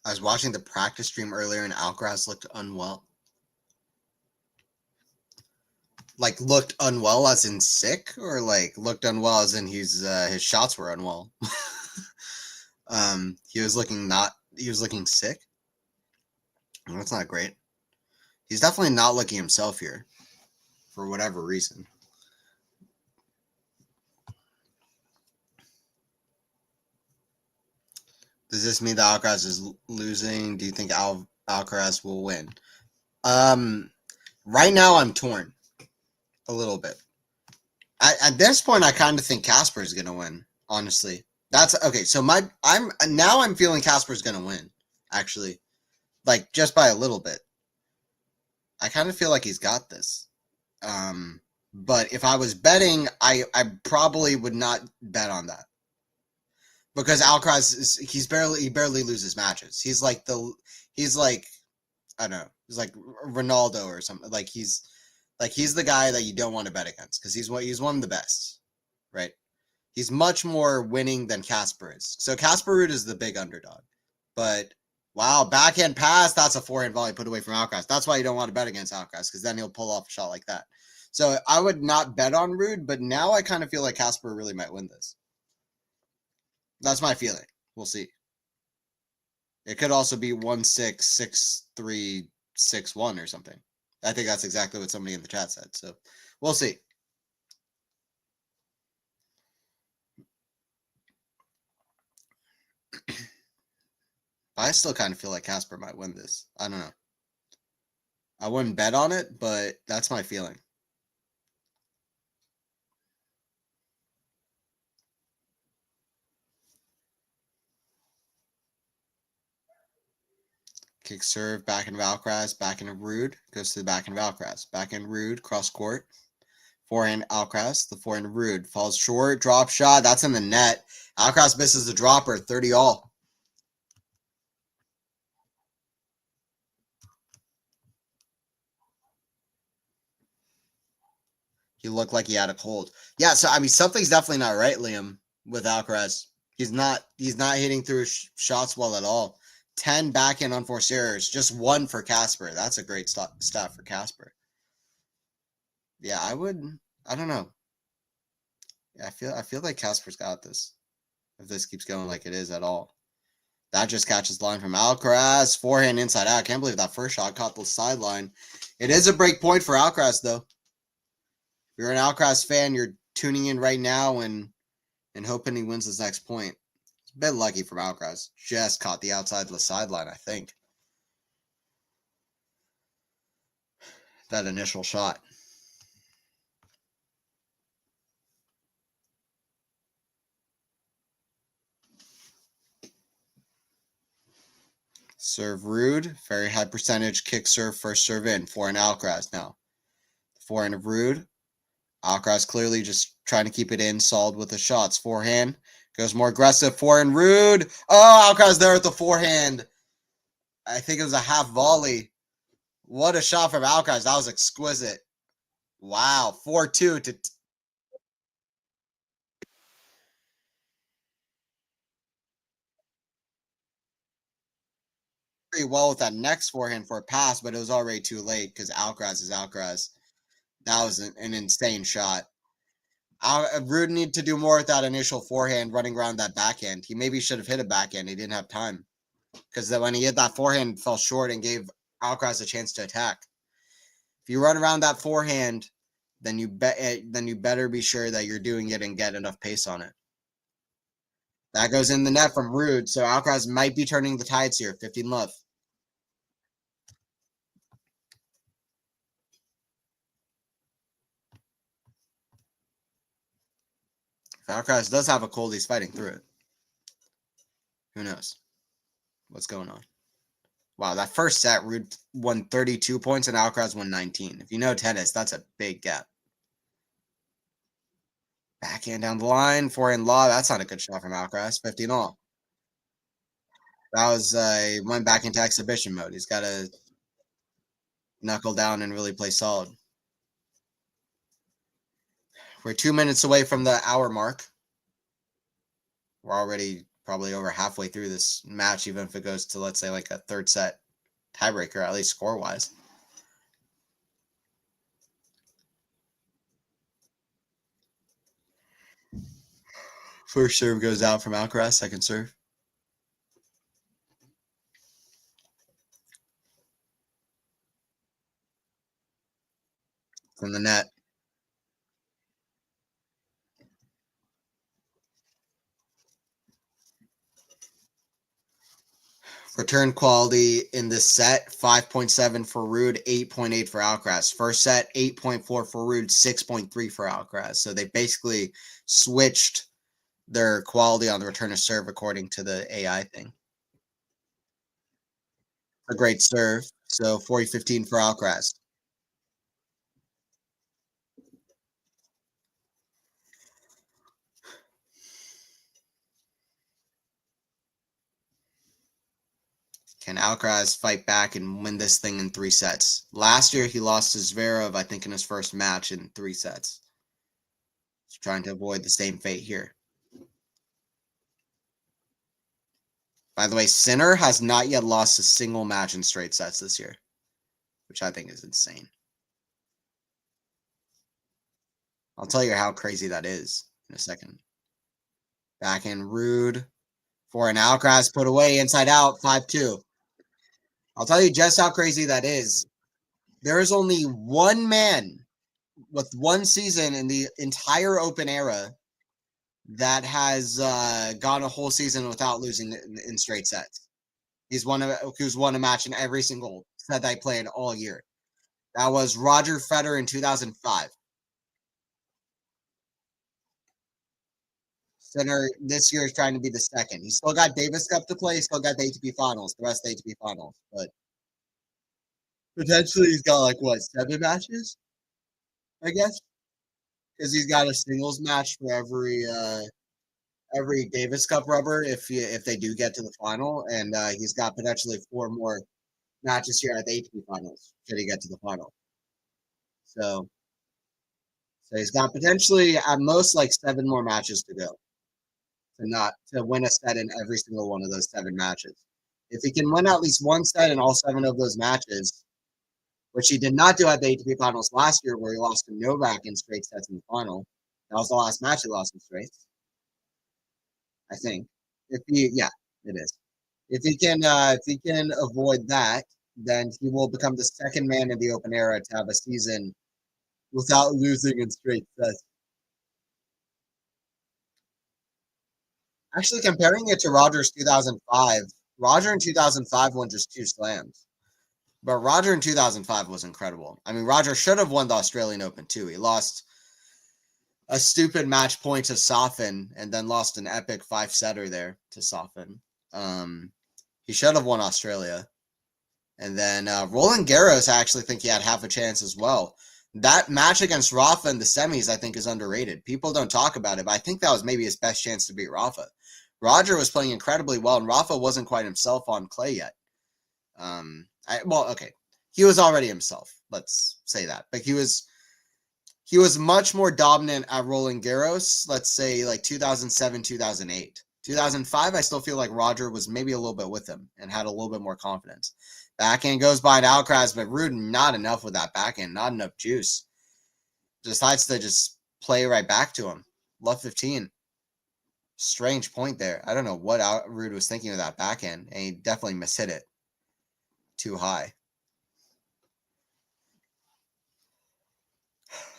I was watching the practice stream earlier and Alcaraz looked unwell. Like looked unwell as in sick, or like looked unwell as in his shots were unwell. He was looking sick. Well, that's not great. He's definitely not looking himself here for whatever reason. Does this mean that Alcaraz is losing? Do you think Alcaraz will win? Right now I'm torn a little bit. At this point, I kind of think Casper is going to win. Honestly, that's okay. So I'm feeling Casper's going to win. Actually, like just by a little bit. I kind of feel like he's got this. But if I was betting, I probably would not bet on that. Because Alcaraz he barely loses matches. He's like I don't know. He's like Ronaldo or something. Like he's the guy that you don't want to bet against because he's one of the best, right? He's much more winning than Casper is. So Casper Ruud is the big underdog. But wow, backhand pass, that's a forehand volley put away from Alcaraz. That's why you don't want to bet against Alcaraz because then he'll pull off a shot like that. So I would not bet on Ruud, but now I kind of feel like Casper really might win this. That's my feeling. We'll see. It could also be 1-6, 6-3, 6-1 or something. I think that's exactly what somebody in the chat said. So we'll see. I still kind of feel like Casper might win this. I don't know. I wouldn't bet on it, but that's my feeling. Kick serve, back into Alcaraz, back into Ruud, goes to the back end of Alcaraz. Back end Ruud, cross court. Forehand Alcaraz, the forehand Ruud. Falls short, drop shot, that's in the net. Alcaraz misses the dropper, 30-all. He looked like he had a cold. Yeah, so I mean something's definitely not right, Liam, with Alcaraz. He's not hitting through shots well at all. 10 backhand unforced errors, just 1 for Casper. That's a great stat for Casper. Yeah, I don't know. Yeah, I feel like Casper's got this. If this keeps going like it is at all. That just catches the line from Alcaraz. Forehand inside out. I can't believe that first shot caught the sideline. It is a break point for Alcaraz, though. If you're an Alcaraz fan, you're tuning in right now and hoping he wins his next point. It's a bit lucky from Alcaraz. Just caught the outside of the sideline, I think. That initial shot. Serve Ruud. Very high percentage kick serve, first serve in. Forehand Alcaraz now. Forehand of Ruud. Alcaraz clearly just trying to keep it in, solid with the shots. Forehand goes more aggressive. Forehand Ruud. Oh, Alcaraz there at the forehand. I think it was a half volley. What a shot from Alcaraz. That was exquisite. Wow. 4-2 to pretty well with that next forehand for a pass, but it was already too late because Alcaraz is Alcaraz. That was an insane shot. Ruud needed to do more with that initial forehand running around that backhand. He maybe should have hit a backhand. He didn't have time. Because when he hit that forehand, fell short and gave Alcaraz a chance to attack. If you run around that forehand, then you better be sure that you're doing it and get enough pace on it. That goes in the net from Ruud, so Alcaraz might be turning the tides here. 15 love. If Alcaraz does have a cold, he's fighting through it. Who knows what's going on? Wow, that first set, Ruud won 32 points and Alcaraz won 19. If you know tennis, that's a big gap. Backhand down the line, forehand lob. That's not a good shot from Alcaraz. 15-all. That was went back into exhibition mode. He's got to knuckle down and really play solid. We're 2 minutes away from the hour mark. We're already probably over halfway through this match, even if it goes to, let's say, like a third set tiebreaker, at least score-wise. First serve goes out from Alcaraz, second serve. From the net. Return quality in this set, 5.7 for Ruud, 8.8 for Alcaraz. First set, 8.4 for Ruud, 6.3 for Alcaraz. So they basically switched their quality on the return of serve according to the AI thing. A great serve. So 40-15 for Alcaraz. Can Alcaraz fight back and win this thing in 3 sets? Last year, he lost to Zverev, I think, in his first match in 3 sets. He's trying to avoid the same fate here. By the way, Sinner has not yet lost a single match in straight sets this year, which I think is insane. I'll tell you how crazy that is in a second. Backhand Ruud for an Alcaraz put away inside out 5-2. I'll tell you just how crazy that is. There is only one man with one season in the entire Open era that has gone a whole season without losing in straight sets. Who's won a match in every single set they played all year. That was Roger Federer in 2005. Sinner this year is trying to be the second. He's still got Davis Cup to play. He's still got the ATP Finals, the rest of the ATP Finals. But potentially he's got like, what, 7 matches? I guess. Because he's got a singles match for every Davis Cup rubber if they do get to the final, and he's got potentially 4 more matches here at the ATP Finals should he get to the final. So he's got potentially at most like 7 more matches to go to win a set in every single one of those 7 matches. If he can win at least one set in all 7 of those matches, which he did not do at the ATP Finals last year, where he lost to Novak in straight sets in the final. That was the last match he lost in straights, I think. It is. If he can avoid that, then he will become the second man in the Open era to have a season without losing in straight sets. Actually, comparing it to Roger's 2005, Roger in 2005 won just 2 slams. But Roger in 2005 was incredible. I mean, Roger should have won the Australian Open too. He lost a stupid match point to Sofin and then lost an epic 5-setter there to Sofin. He should have won Australia. And then Roland Garros, I actually think he had half a chance as well. That match against Rafa in the semis, I think, is underrated. People don't talk about it, but I think that was maybe his best chance to beat Rafa. Roger was playing incredibly well, and Rafa wasn't quite himself on clay yet. He was already himself. Let's say that, but he was much more dominant at Roland Garros. Let's say like 2007, 2008, 2005. I still feel like Roger was maybe a little bit with him and had a little bit more confidence. Backhand goes by an Alcaraz, but Ruud not enough with that backhand, not enough juice. Decides to just play right back to him. Love 15. Strange point there. I don't know what Ruud was thinking of that backhand, and he definitely mishit it. Too high.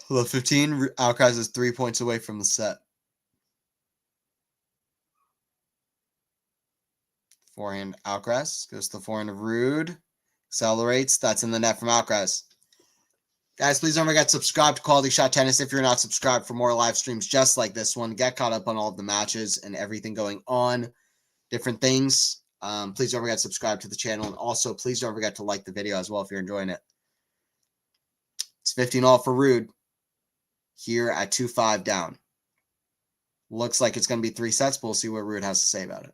Love 15. Alcaraz is 3 points away from the set. Forehand Alcaraz goes to the forehand of Ruud. Accelerates. That's in the net from Alcaraz. Guys, please don't forget to subscribe to Quality Shot Tennis if you're not subscribed for more live streams just like this one. Get caught up on all of the matches and everything going on. Different things. Please don't forget to subscribe to the channel. And also, please don't forget to like the video as well if you're enjoying it. It's 15-all for Ruud here at 2-5 down. Looks like it's going to be 3 sets, but we'll see what Ruud has to say about it.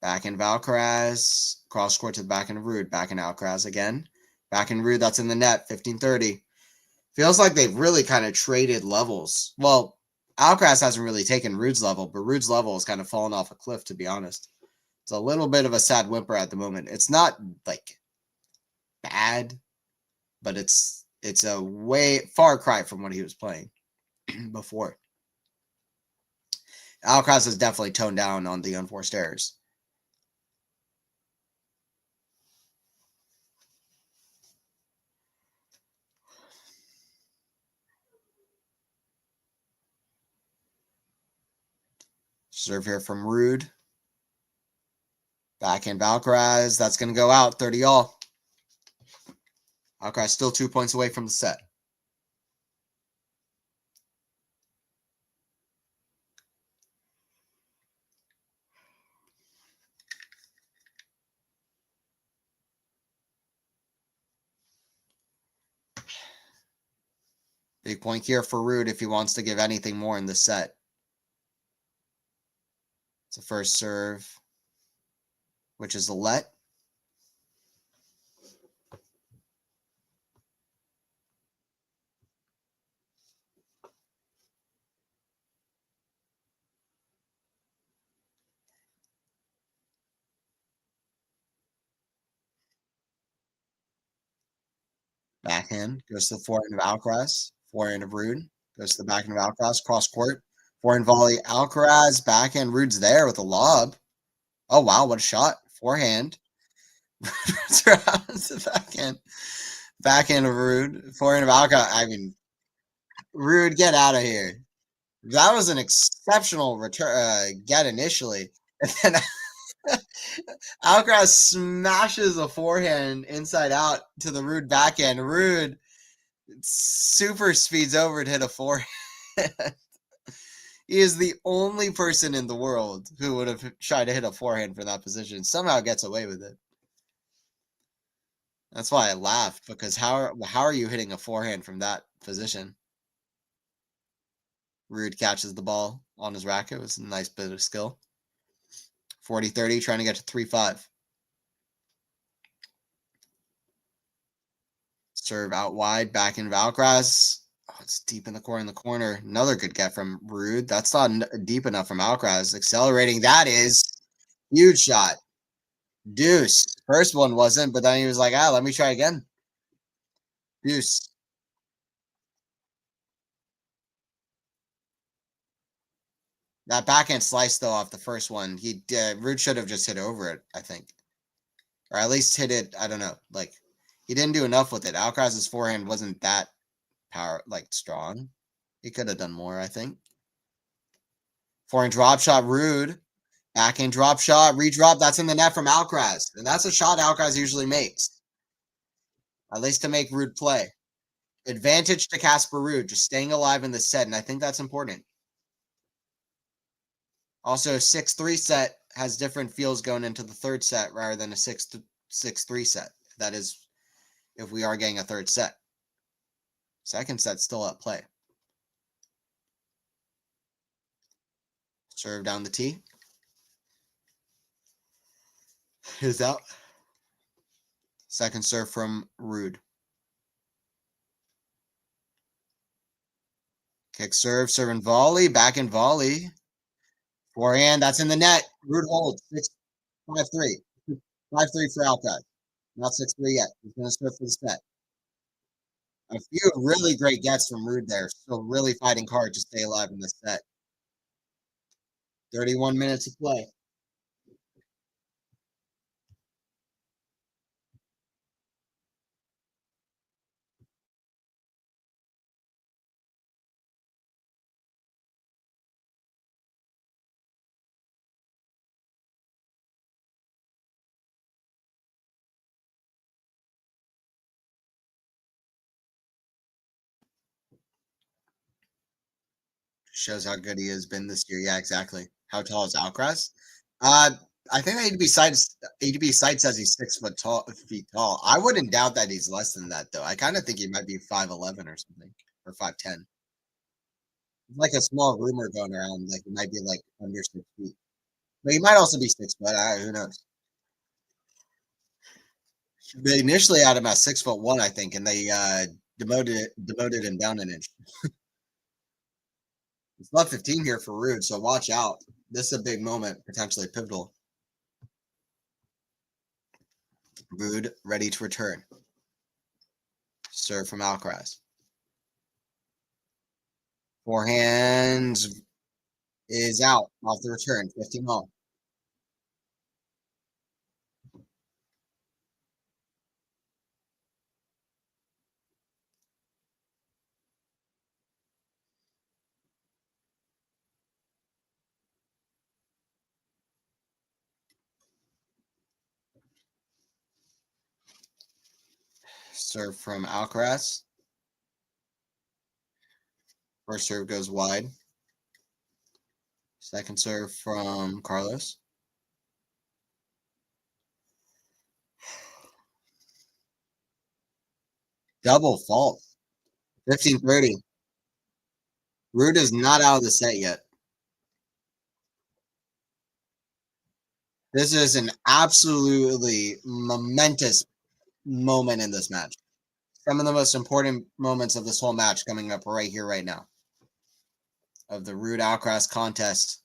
Backhand Alcaraz. Cross court to the backhand of Ruud. Backhand Alcaraz again. Backhand Ruud, that's in the net. 15-30. Feels like they've really kind of traded levels. Well, Alcaraz hasn't really taken Ruud's level, but Ruud's level has kind of fallen off a cliff, to be honest. It's a little bit of a sad whimper at the moment. It's not like bad, but it's a way far cry from what he was playing before. Alcaraz has definitely toned down on the unforced errors. Serve here from Ruud. Backhand Alcaraz. That's going to go out 30 all. Alcaraz still 2 points away from the set. Big point here for Ruud if he wants to give anything more in the set. It's a first serve, which is a let. Backhand goes to the forehand of Alcaraz. Forehand of Ruud goes to the backhand of Alcaraz. Cross court. Forehand volley. Alcaraz. Backhand. Ruud's there with a lob. Oh, wow. What a shot. Forehand. the backhand. Backhand of Ruud. Forehand of Alcaraz. I mean, Ruud, get out of here. That was an exceptional return get initially. And then Alcaraz smashes a forehand inside out to the Ruud backhand. Ruud super speeds over to hit a forehand. He is the only person in the world who would have tried to hit a forehand for that position. Somehow gets away with it. That's why I laughed, because how are you hitting a forehand from that position? Ruud catches the ball on his racket. It was a nice bit of skill. 40-30, trying to get to 3-5. Serve out wide, back in Alcaraz. Oh, it's deep in the corner. Another good get from Ruud. That's not deep enough from Alcaraz. Accelerating, that is huge shot. Deuce. First one wasn't, but then he was like, let me try again. Deuce. That backhand slice, though, off the first one, Ruud should have just hit over it, I think. Or at least hit it, I don't know. Like, he didn't do enough with it. Alcaraz's forehand wasn't that strong. He could have done more, I think. Forehand drop shot, Ruud. Backhand drop shot, redrop. That's in the net from Alcaraz. And that's a shot Alcaraz usually makes. At least to make Ruud play. Advantage to Casper Ruud, just staying alive in the set. And I think that's important. Also, 6-3 set has different feels going into the third set rather than a 6-3 set. That is, if we are getting a third set. Second set's still at play. Serve down the tee. Is out. Second serve from Ruud. Kick serve, serve and volley, back and volley. Forehand, that's in the net. Ruud holds 5-3. 5-3 for Alcaraz. Not 6-3 yet. He's going to serve for the set. A few really great gets from Ruud there. Still really fighting hard to stay alive in this set. 31 minutes to play. Shows how good he has been this year. Yeah, exactly. How tall is Alcaraz? I think ATP site says he's 6 feet tall. I wouldn't doubt that he's less than that, though. I kind of think he might be 5'11" or something, or 5'10". Like a small rumor going around, like he might be like under 6 feet, but he might also be 6 foot. Who knows? They initially had him at 6'1", I think, and they demoted him down an inch. It's left 15 here for Ruud, so watch out. This is a big moment, potentially pivotal. Ruud ready to return. Serve from Alcaraz. Forehand is out off the return. 15 all. Serve from Alcaraz. First serve goes wide. Second serve from Carlos. Double fault. 15-30. Ruud is not out of the set yet. This is an absolutely momentous moment in this match. Some of the most important moments of this whole match coming up right here, right now. Of the Ruud Alcaraz contest.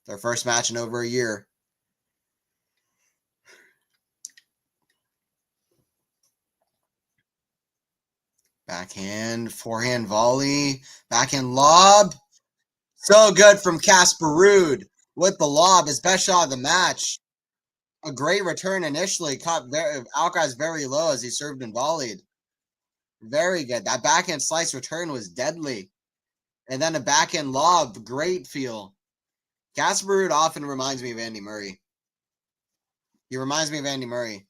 Their first match in over a year. Backhand, forehand volley, backhand lob. So good from Casper Ruud with the lob, his best shot of the match. A great return initially, caught Alcaraz very low as he served and volleyed. Very good. That backhand slice return was deadly. And then a backhand lob, great feel. Casper Ruud often reminds me of Andy Murray. He reminds me of Andy Murray.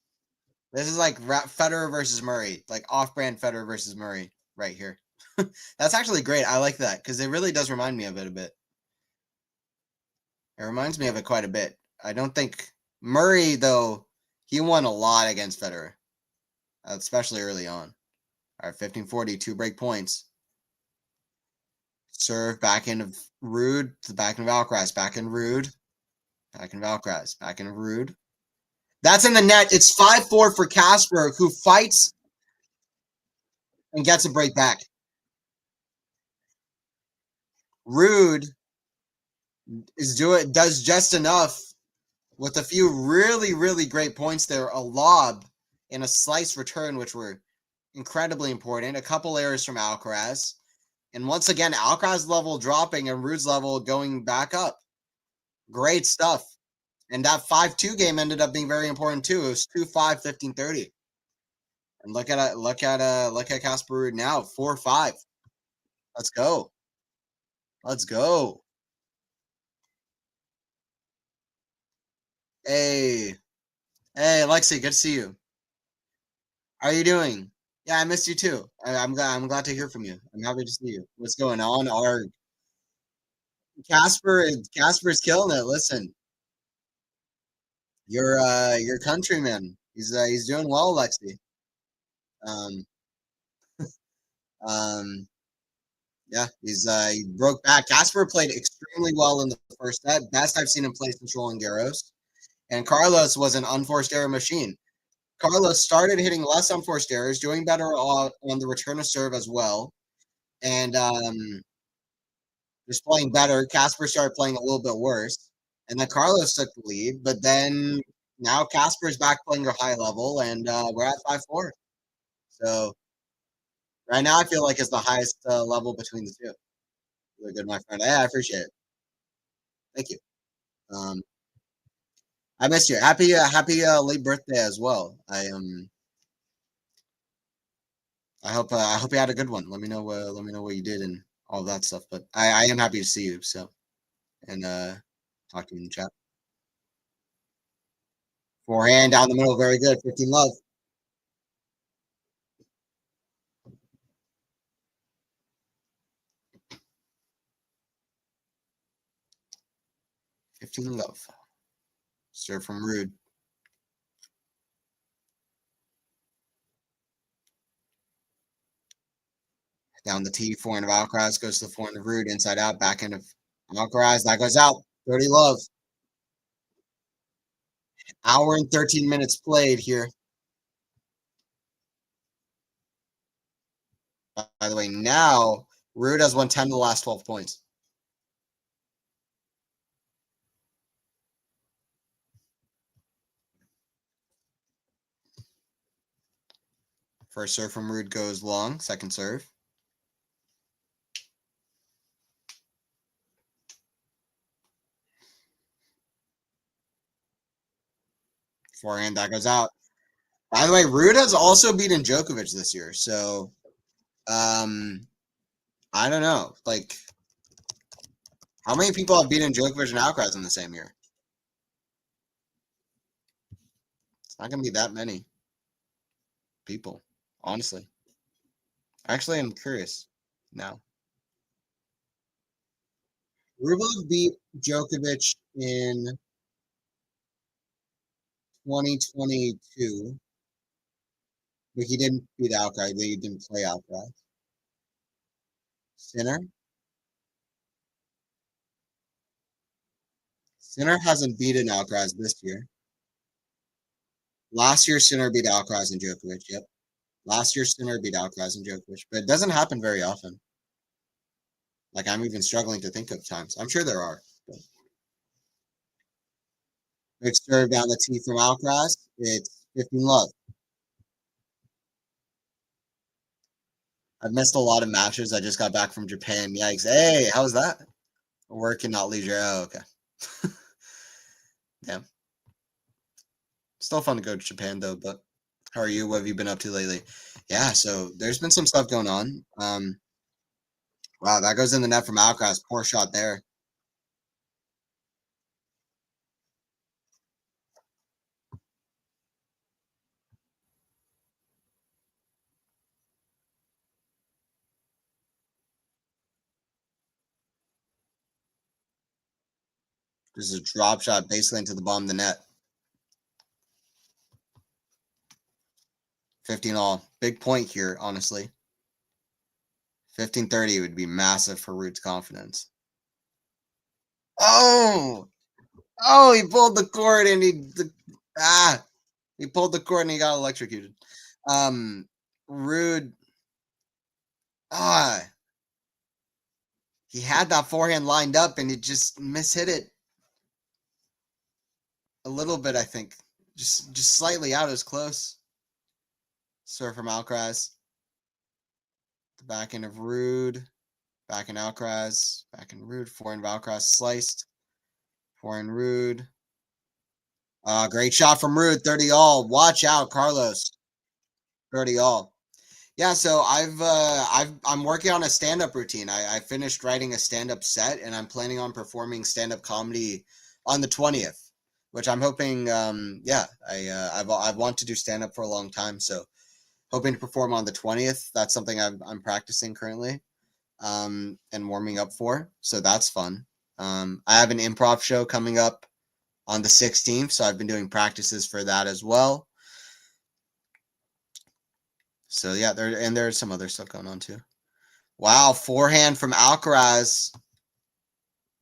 This is like Federer versus Murray, like off-brand Federer versus Murray right here. That's actually great. I like that because it really does remind me of it a bit. It reminds me of it quite a bit. I don't think Murray, though, he won a lot against Federer, especially early on. All right, 15-40, 2 break points. Serve, backhand of Ruud, to the backhand of Alcaraz, backhand Ruud, backhand of Alcaraz, backhand of Ruud. That's in the net. It's 5-4 for Casper, who fights and gets a break back. Ruud does just enough with a few really, really great points there. A lob and a slice return, which were incredibly important. A couple errors from Alcaraz. And once again, Alcaraz level dropping and Ruud's level going back up. Great stuff. And that 5-2 game ended up being very important too. It was 2-5, 15-30. And look at Casper Ruud now, 4-5. Let's go. Let's go. Hey. Hey, Alexi, good to see you. How are you doing? Yeah, I missed you too. I'm glad to hear from you. I'm happy to see you. What's going on? Our Casper's killing it. Listen, your countryman. He's doing well, Alexi. Um, yeah, he broke back. Casper played extremely well in the first set. Best I've seen him play since Roland Garros. And Carlos was an unforced error machine. Carlos started hitting less unforced errors, doing better on the return of serve as well, and just playing better. Casper started playing a little bit worse, and then Carlos took the lead. But then now Casper's back playing a high level, and we're at 5-4. So right now, I feel like it's the highest level between the two. Really good, my friend. Yeah, I appreciate it. Thank you. I missed you. Happy late birthday as well. I hope you had a good one. Let me know what you did and all that stuff. But I am happy to see you. So and talk to you in the chat. Forehand down the middle, very good. 15 love. Serve from Ruud. Down the tee, forehand of Alcaraz goes to the forehand of Ruud, inside out, backhand of Alcaraz. That goes out. 30 love. Hour and 13 minutes played here. By the way, now Ruud has won 10 of the last 12 points. First serve from Ruud goes long. Second serve. Forehand that goes out. By the way, Ruud has also beaten Djokovic this year, so I don't know. Like, how many people have beaten Djokovic and Alcaraz in the same year? It's not going to be that many people, honestly. Actually, I'm curious now. Rublev beat Djokovic in 2022, but he didn't beat Alcaraz. He didn't play Alcaraz. Sinner? Sinner hasn't beaten Alcaraz this year. Last year, Sinner beat Alcaraz and Djokovic. Yep. Last year, Sinner beat Alcaraz and Djokovic, but it doesn't happen very often. Like, I'm even struggling to think of times. I'm sure there are. But big serve down the tee from Alcaraz. It's 15 love. I've missed a lot of matches. I just got back from Japan. Yikes. Hey, how was that? Work and not leisure. Oh, okay. Yeah. Still fun to go to Japan, though. But how are you? What have you been up to lately? Yeah, so there's been some stuff going on. Wow, that goes in the net from Alcaraz. Poor shot there. This is a drop shot basically into the bottom of the net. 15 all. Big point here, honestly. 15-30 would be massive for Root's confidence. Oh! Oh, he pulled the cord and he pulled the cord and he got electrocuted. Rude. Ah, he had that forehand lined up and he just mishit it a little bit, I think. Just slightly out as close. Serve from Alcaraz. The back end of Rude. Back in Alcaraz. Back in Rude. Forehand of Alcaraz sliced. Forehand Rude. Great shot from Rude. 30 all. Watch out, Carlos. 30 all. Yeah, so I'm working on a stand-up routine. I finished writing a stand-up set and I'm planning on performing stand-up comedy on the 20th, which I'm hoping yeah, I've wanted to do stand-up for a long time, so hoping to perform on the 20th. That's something I'm practicing currently and warming up for, so that's fun. I have an improv show coming up on the 16th, so I've been doing practices for that as well. So yeah, there's some other stuff going on too. Wow, forehand from Alcaraz.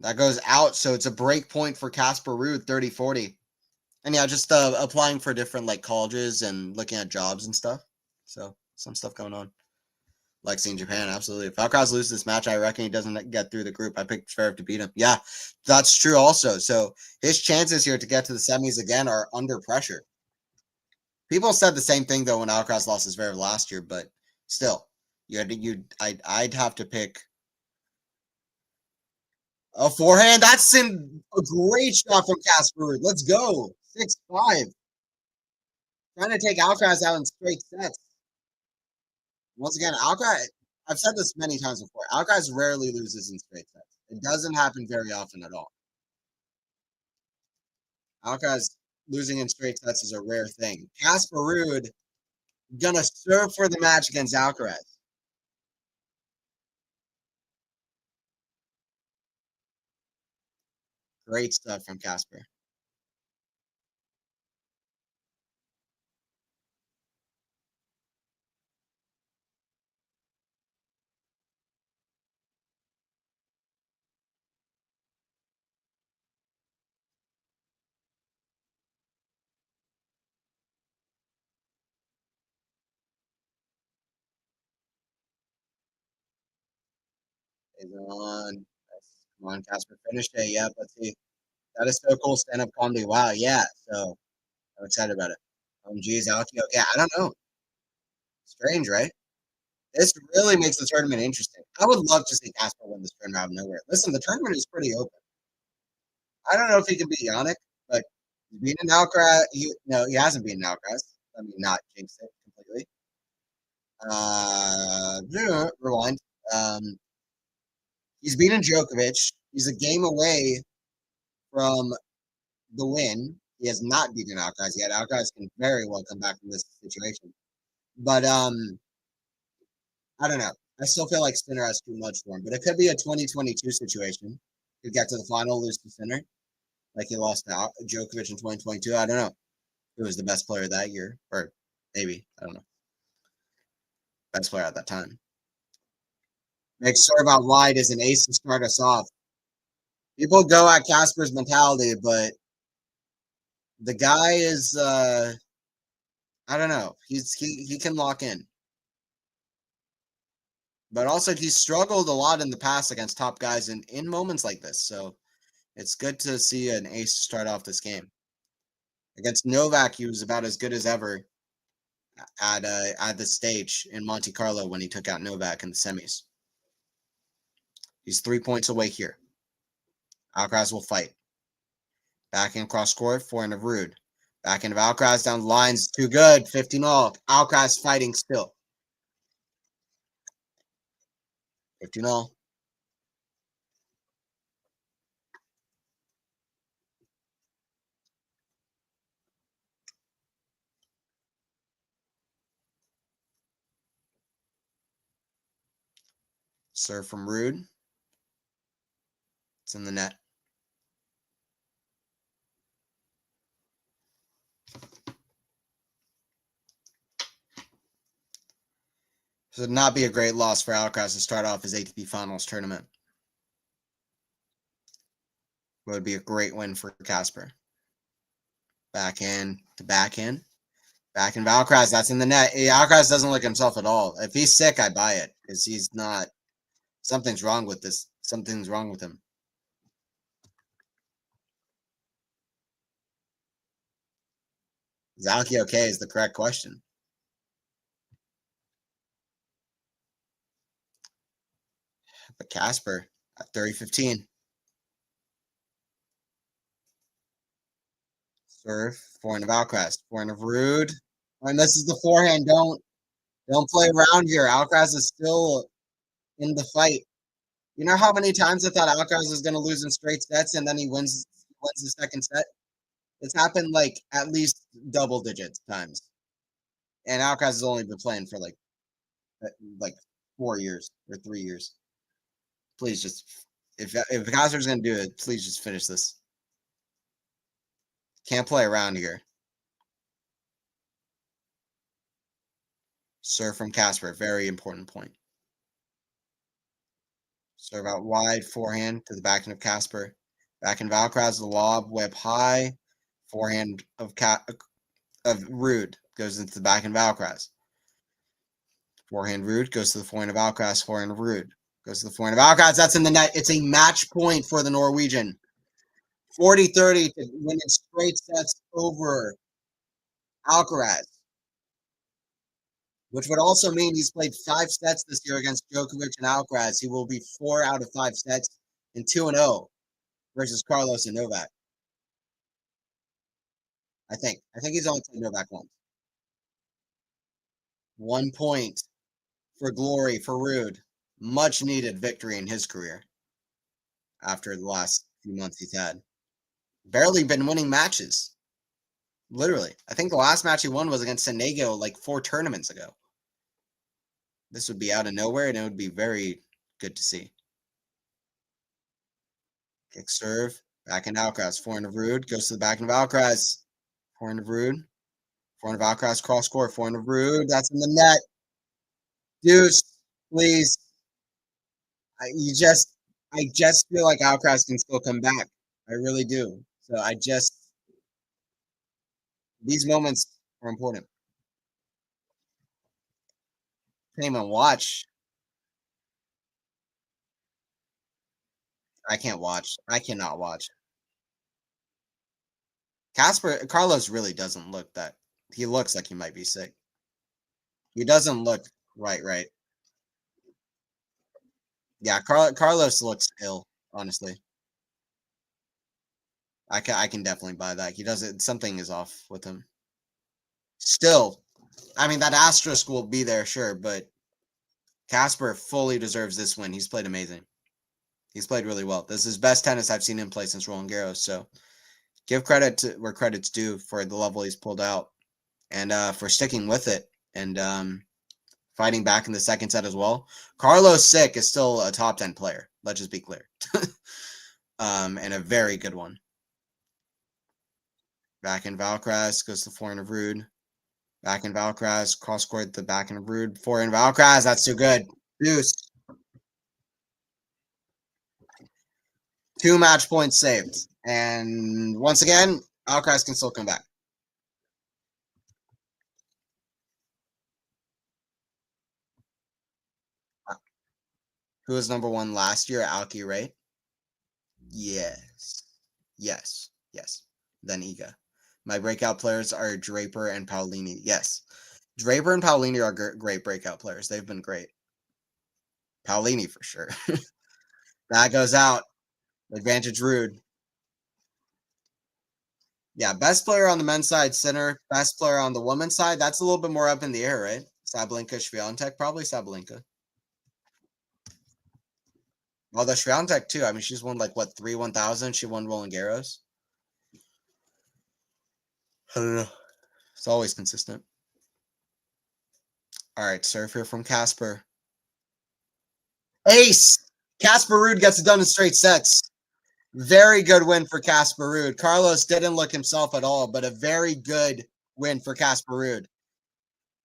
That goes out, so it's a break point for Casper Ruud, 30-40. And yeah, just applying for different like colleges and looking at jobs and stuff. So some stuff going on. Like seeing Japan, absolutely. If Alcaraz loses this match, I reckon he doesn't get through the group. I picked Zverev to beat him. Yeah, that's true also. So his chances here to get to the semis again are under pressure. People said the same thing though when Alcaraz lost his Zverev last year, but still, I'd have to pick a forehand. That's a great shot from Casper. Let's go. 6-5. Trying to take Alcaraz out in straight sets. Once again, Alcaraz, I've said this many times before. Alcaraz rarely loses in straight sets. It doesn't happen very often at all. Alcaraz losing in straight sets is a rare thing. Casper Ruud gonna serve for the match against Alcaraz. Great stuff from Casper. Is on. Come on, Casper. Finish it. Yeah, let's see. That is so cool. Stand up comedy. Wow. Yeah. So I'm excited about it. Geez, Alki. Okay. I don't know. Strange, right? This really makes the tournament interesting. I would love to see Casper win this tournament out of nowhere. Listen, the tournament is pretty open. I don't know if he can beat Yannick, but he's beaten Alcaraz. No, he hasn't beaten Alcaraz. I mean, not jinx it completely. Rewind. Um, he's beaten Djokovic. He's a game away from the win. He has not beaten Alcaraz yet. Alcaraz can very well come back from this situation. But I don't know. I still feel like Sinner has too much for him, but it could be a 2022 situation. Could get to the final, lose to Sinner, like he lost to Djokovic in 2022. I don't know who was the best player that year, or maybe I don't know, best player at that time. Next serve out wide is an ace to start us off. People go at Casper's mentality, but the guy is I don't know. He can lock in. But also he's struggled a lot in the past against top guys in moments like this. So it's good to see an ace start off this game. Against Novak, he was about as good as ever at the stage in Monte Carlo when he took out Novak in the semis. He's 3 points away here. Alcaraz will fight. Back in cross court, forehand of Ruud. Back into Alcaraz down the lines, too good. 15-all. Alcaraz fighting still. 15-all. Serve from Ruud. It's in the net. So it would not be a great loss for Alcaraz to start off his ATP Finals tournament. It would be a great win for Casper. Backhand to backhand. Backhand of Alcaraz. That's in the net. Alcaraz doesn't look himself at all. If he's sick, I buy it because he's not. Something's wrong with this. Something's wrong with him. Is Alki okay? Is the correct question. But Casper at 30-15. Serve. Forehand of Alcaraz. Forehand of Ruud. And this is the forehand. Don't play around here. Alcaraz is still in the fight. You know how many times I thought Alcaraz was going to lose in straight sets and then he wins the second set? It's happened like at least double digits times. And Alcaraz has only been playing for like 4 years or 3 years. Please just if Casper's going to do it, please just finish this. Can't play around here. Serve from Casper, very important point. Serve out wide, forehand to the backhand of Casper. Backhand of Alcaraz, the lob, way up high. Forehand of Ruud goes into the backhand of Alcaraz. Forehand Ruud goes to the forehand of Alcaraz. Forehand of Ruud goes to the forehand of Alcaraz. That's in the net. It's a match point for the Norwegian. 40-30 to win in straight sets over Alcaraz, which would also mean he's played 5 sets this year against Djokovic and Alcaraz. He will be 4 out of 5 sets and 2-0 versus Carlos and Novak. I think he's only played Novak once. 1 point for glory for Ruud. Much needed victory in his career after the last few months he's had. Barely been winning matches. Literally. I think the last match he won was against Senego like 4 tournaments ago. This would be out of nowhere, and it would be very good to see. Kick serve. Back in Alcaraz. Forehand of Ruud. Goes to the back of Alcaraz. Forehand of Ruud. Forehand of Alcaraz. Cross court. Forehand of Ruud. That's in the net. Deuce, please. I just feel like Alcaraz can still come back. I really do. So these moments are important. Can't even watch. I can't watch. I cannot watch. Carlos really doesn't look that. He looks like he might be sick. He doesn't look right. Yeah, Carlos looks ill, honestly. I can definitely buy that. He doesn't something is off with him. Still, I mean that asterisk will be there, sure, but Casper fully deserves this win. He's played amazing. He's played really well. This is his best tennis I've seen him play since Roland Garros. So give credit to where credit's due for the level he's pulled out and for sticking with it and fighting back in the second set as well. Carlos Sick is still a top 10 player. Let's just be clear. And a very good one. Back in Alcaraz goes to forehand of Ruud. Back in Alcaraz, cross court the back of Ruud. Forehand of Alcaraz, that's too good. Deuce. 2 match points saved. And once again, Alcaraz can still come back. Who was number 1 last year? Alki, right? Yes. Yes. Then Iga. My breakout players are Draper and Paolini. Yes. Draper and Paolini are great breakout players. They've been great. Paolini for sure. That goes out. Advantage Ruud. Yeah, best player on the men's side, center. Best player on the women's side. That's a little bit more up in the air, right? Sabalenka, Swiatek, probably Sabalenka. Although Swiatek too. I mean, she's won like what 3 1000. She won Roland Garros. I don't know. It's always consistent. All right, serve here from Casper. Ace. Casper Ruud gets it done in straight sets. Very good win for Casper Ruud. Carlos didn't look himself at all, but a very good win for Casper Ruud.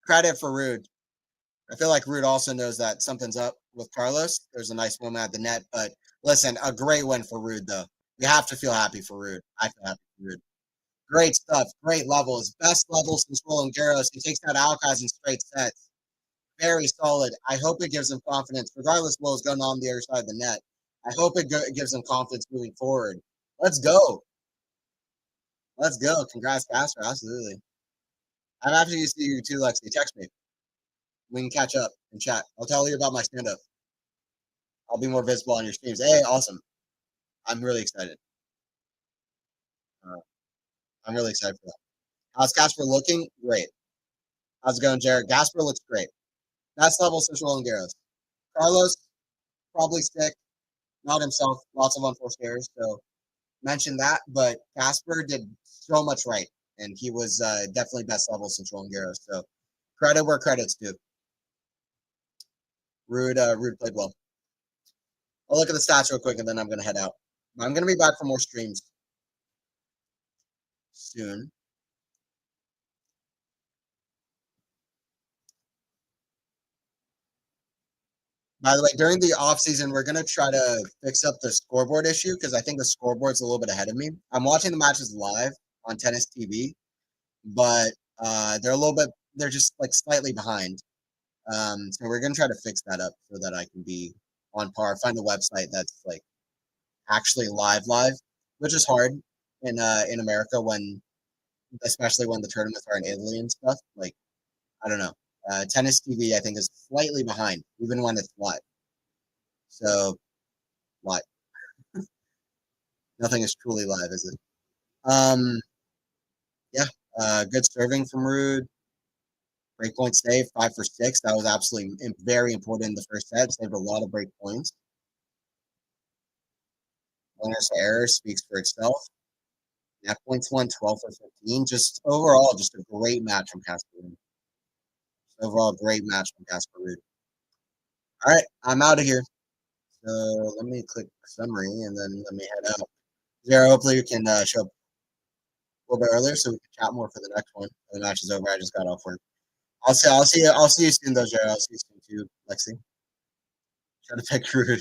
Credit for Ruud. I feel like Ruud also knows that something's up with Carlos. There's a nice moment at the net, but listen, a great win for Ruud, though. You have to feel happy for Ruud. I feel happy for Ruud. Great stuff. Great levels. Best levels since Roland Garros. He takes out Alcaraz in straight sets. Very solid. I hope it gives him confidence, regardless of what was going on the other side of the net. I hope it gives him confidence moving forward. Let's go. Let's go. Congrats, Casper. Absolutely. I'm happy to see you too, Lexi. Text me. We can catch up and chat. I'll tell you about my stand up. I'll be more visible on your streams. Hey, awesome. I'm really excited. Uh, I'm really excited for that. How's Casper looking? Great. How's it going, Jared? Casper looks great. That's level since Roland Garros. Carlos, probably sick. Not himself. Lots of unforced errors. So mention that. But Casper did so much right. And he was definitely best level since Roland Garros. So credit where credit's due. Ruud played well. I'll look at the stats real quick and then I'm going to head out. I'm going to be back for more streams soon. By the way, during the off season, we're gonna try to fix up the scoreboard issue because I think the scoreboard's a little bit ahead of me. I'm watching the matches live on Tennis TV, but they're a little bit, they're just like slightly behind. So we're gonna try to fix that up so that I can be on par. Find a website that's like actually live, which is hard in America when, especially when the tournaments are in Italy and stuff. Like I don't know. Tennis TV, I think, is slightly behind, even when it's live. So, live. Nothing is truly live, is it? Yeah. Good serving from Ruud. Break point save, 5 for 6. That was absolutely very important in the first set. Saved a lot of break points. Winners to error speaks for itself. Net points won, 12 for 15. Just overall, just a great match from Casper Ruud. Overall, great match from Casper Ruud. All right, I'm out of here. So let me click summary and then let me head out. Zero, hopefully you can show up a little bit earlier so we can chat more for the next one. The match is over. I just got off work. I'll see you soon though, Jared. I'll see you soon too, Lexi. Try to pick Ruud.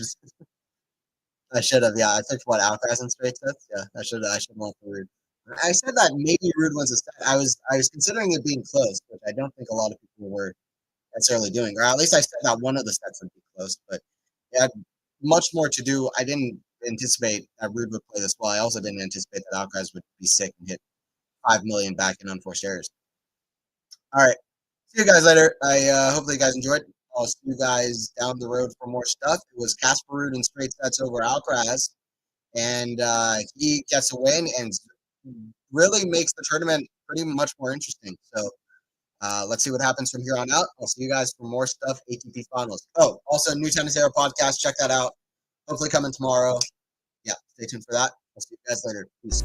I should have, yeah. I took what Alcaraz in straight sets. Yeah, I should have went for Ruud. I said that maybe Ruud wins a set. I was considering it being close, which I don't think a lot of people were necessarily doing. Or at least I said that one of the sets would be close, but it had much more to do. I didn't anticipate that Ruud would play this well. I also didn't anticipate that Alcaraz would be sick and hit 5 million back in unforced errors. All right. See you guys later. I hopefully you guys enjoyed. I'll see you guys down the road for more stuff. It was Casper Ruud in straight sets over Alcaraz, and he gets a win and really makes the tournament pretty much more interesting. So let's see what happens from here on out. I'll see you guys for more stuff. ATP Finals. Oh, also New Tennis Era podcast. Check that out. Hopefully coming tomorrow. Yeah, stay tuned for that. I'll see you guys later. Peace.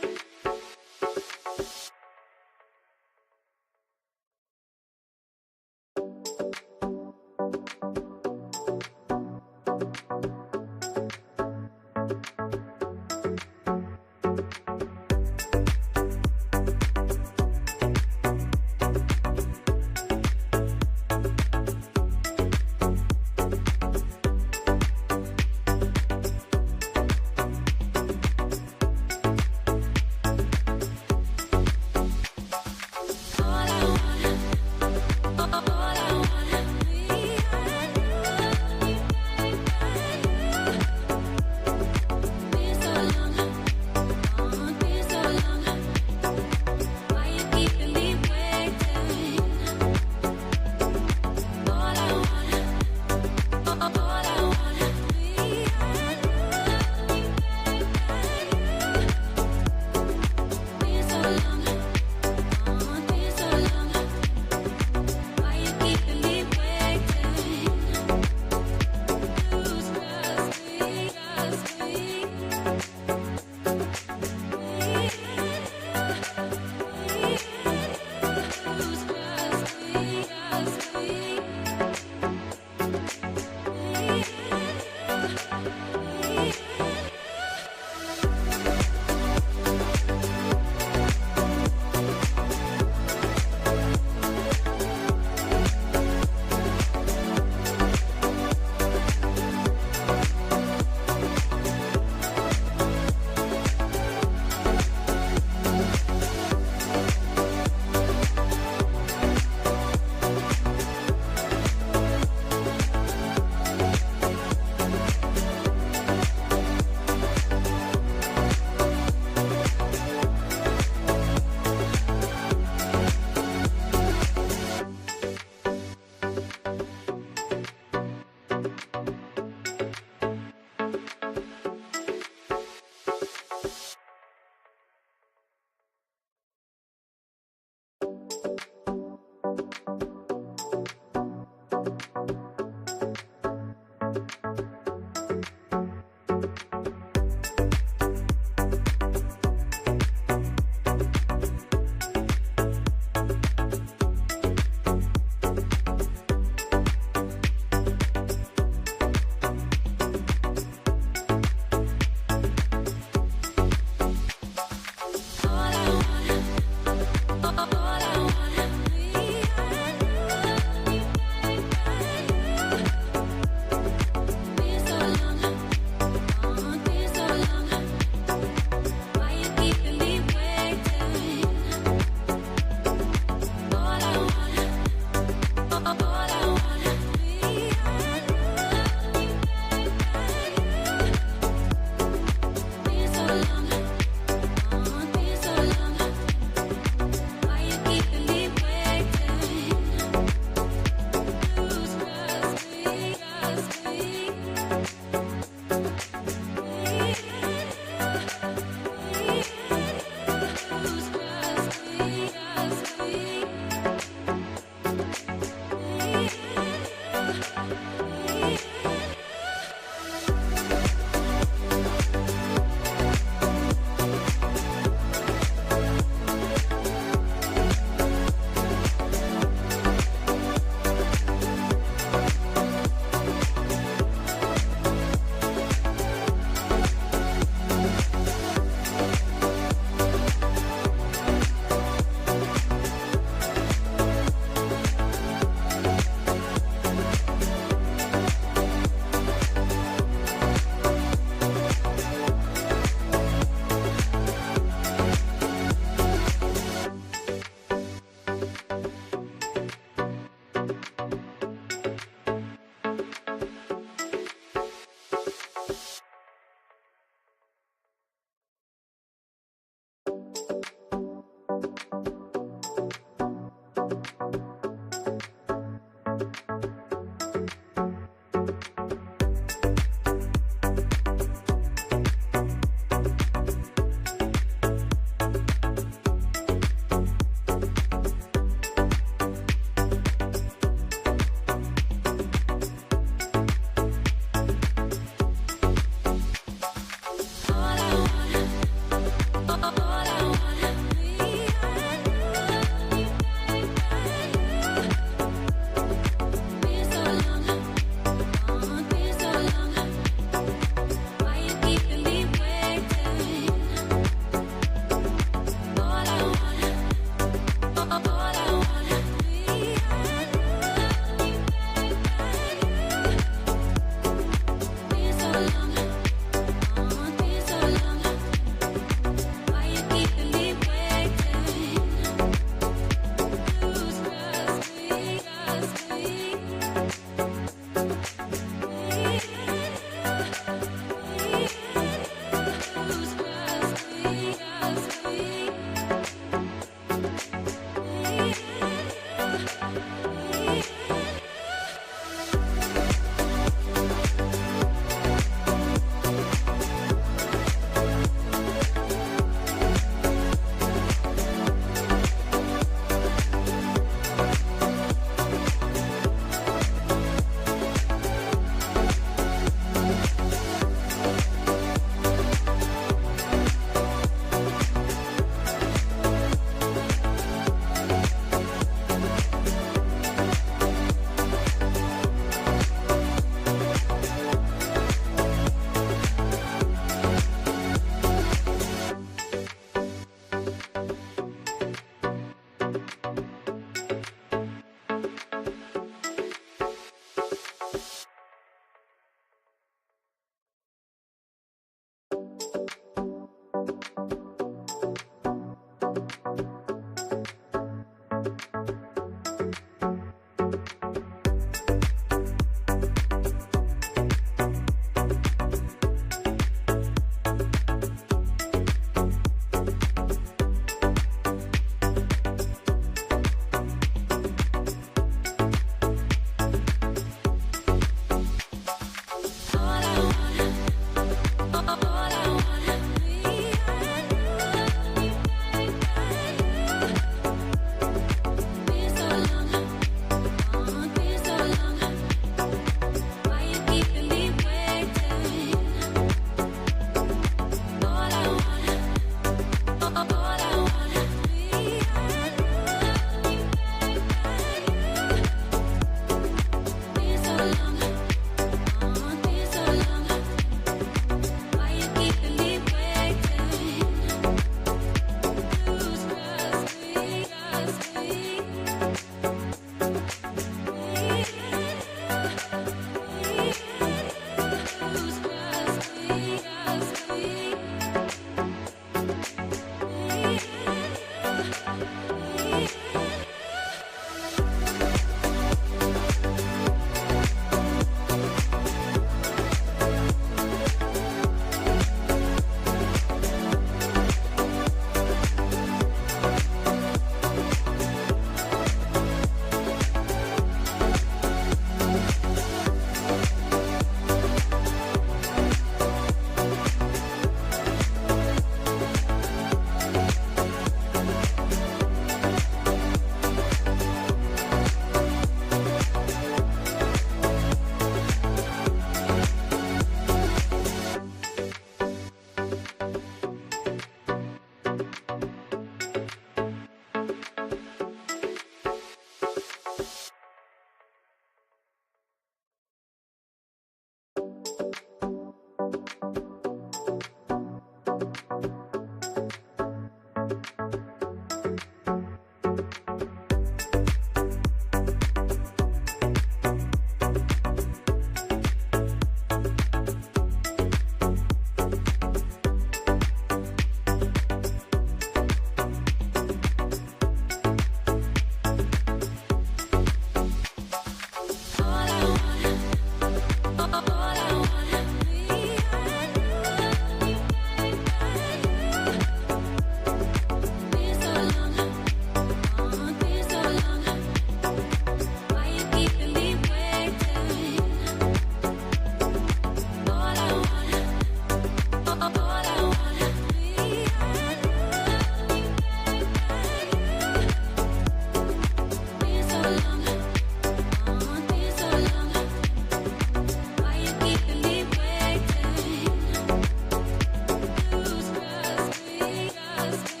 just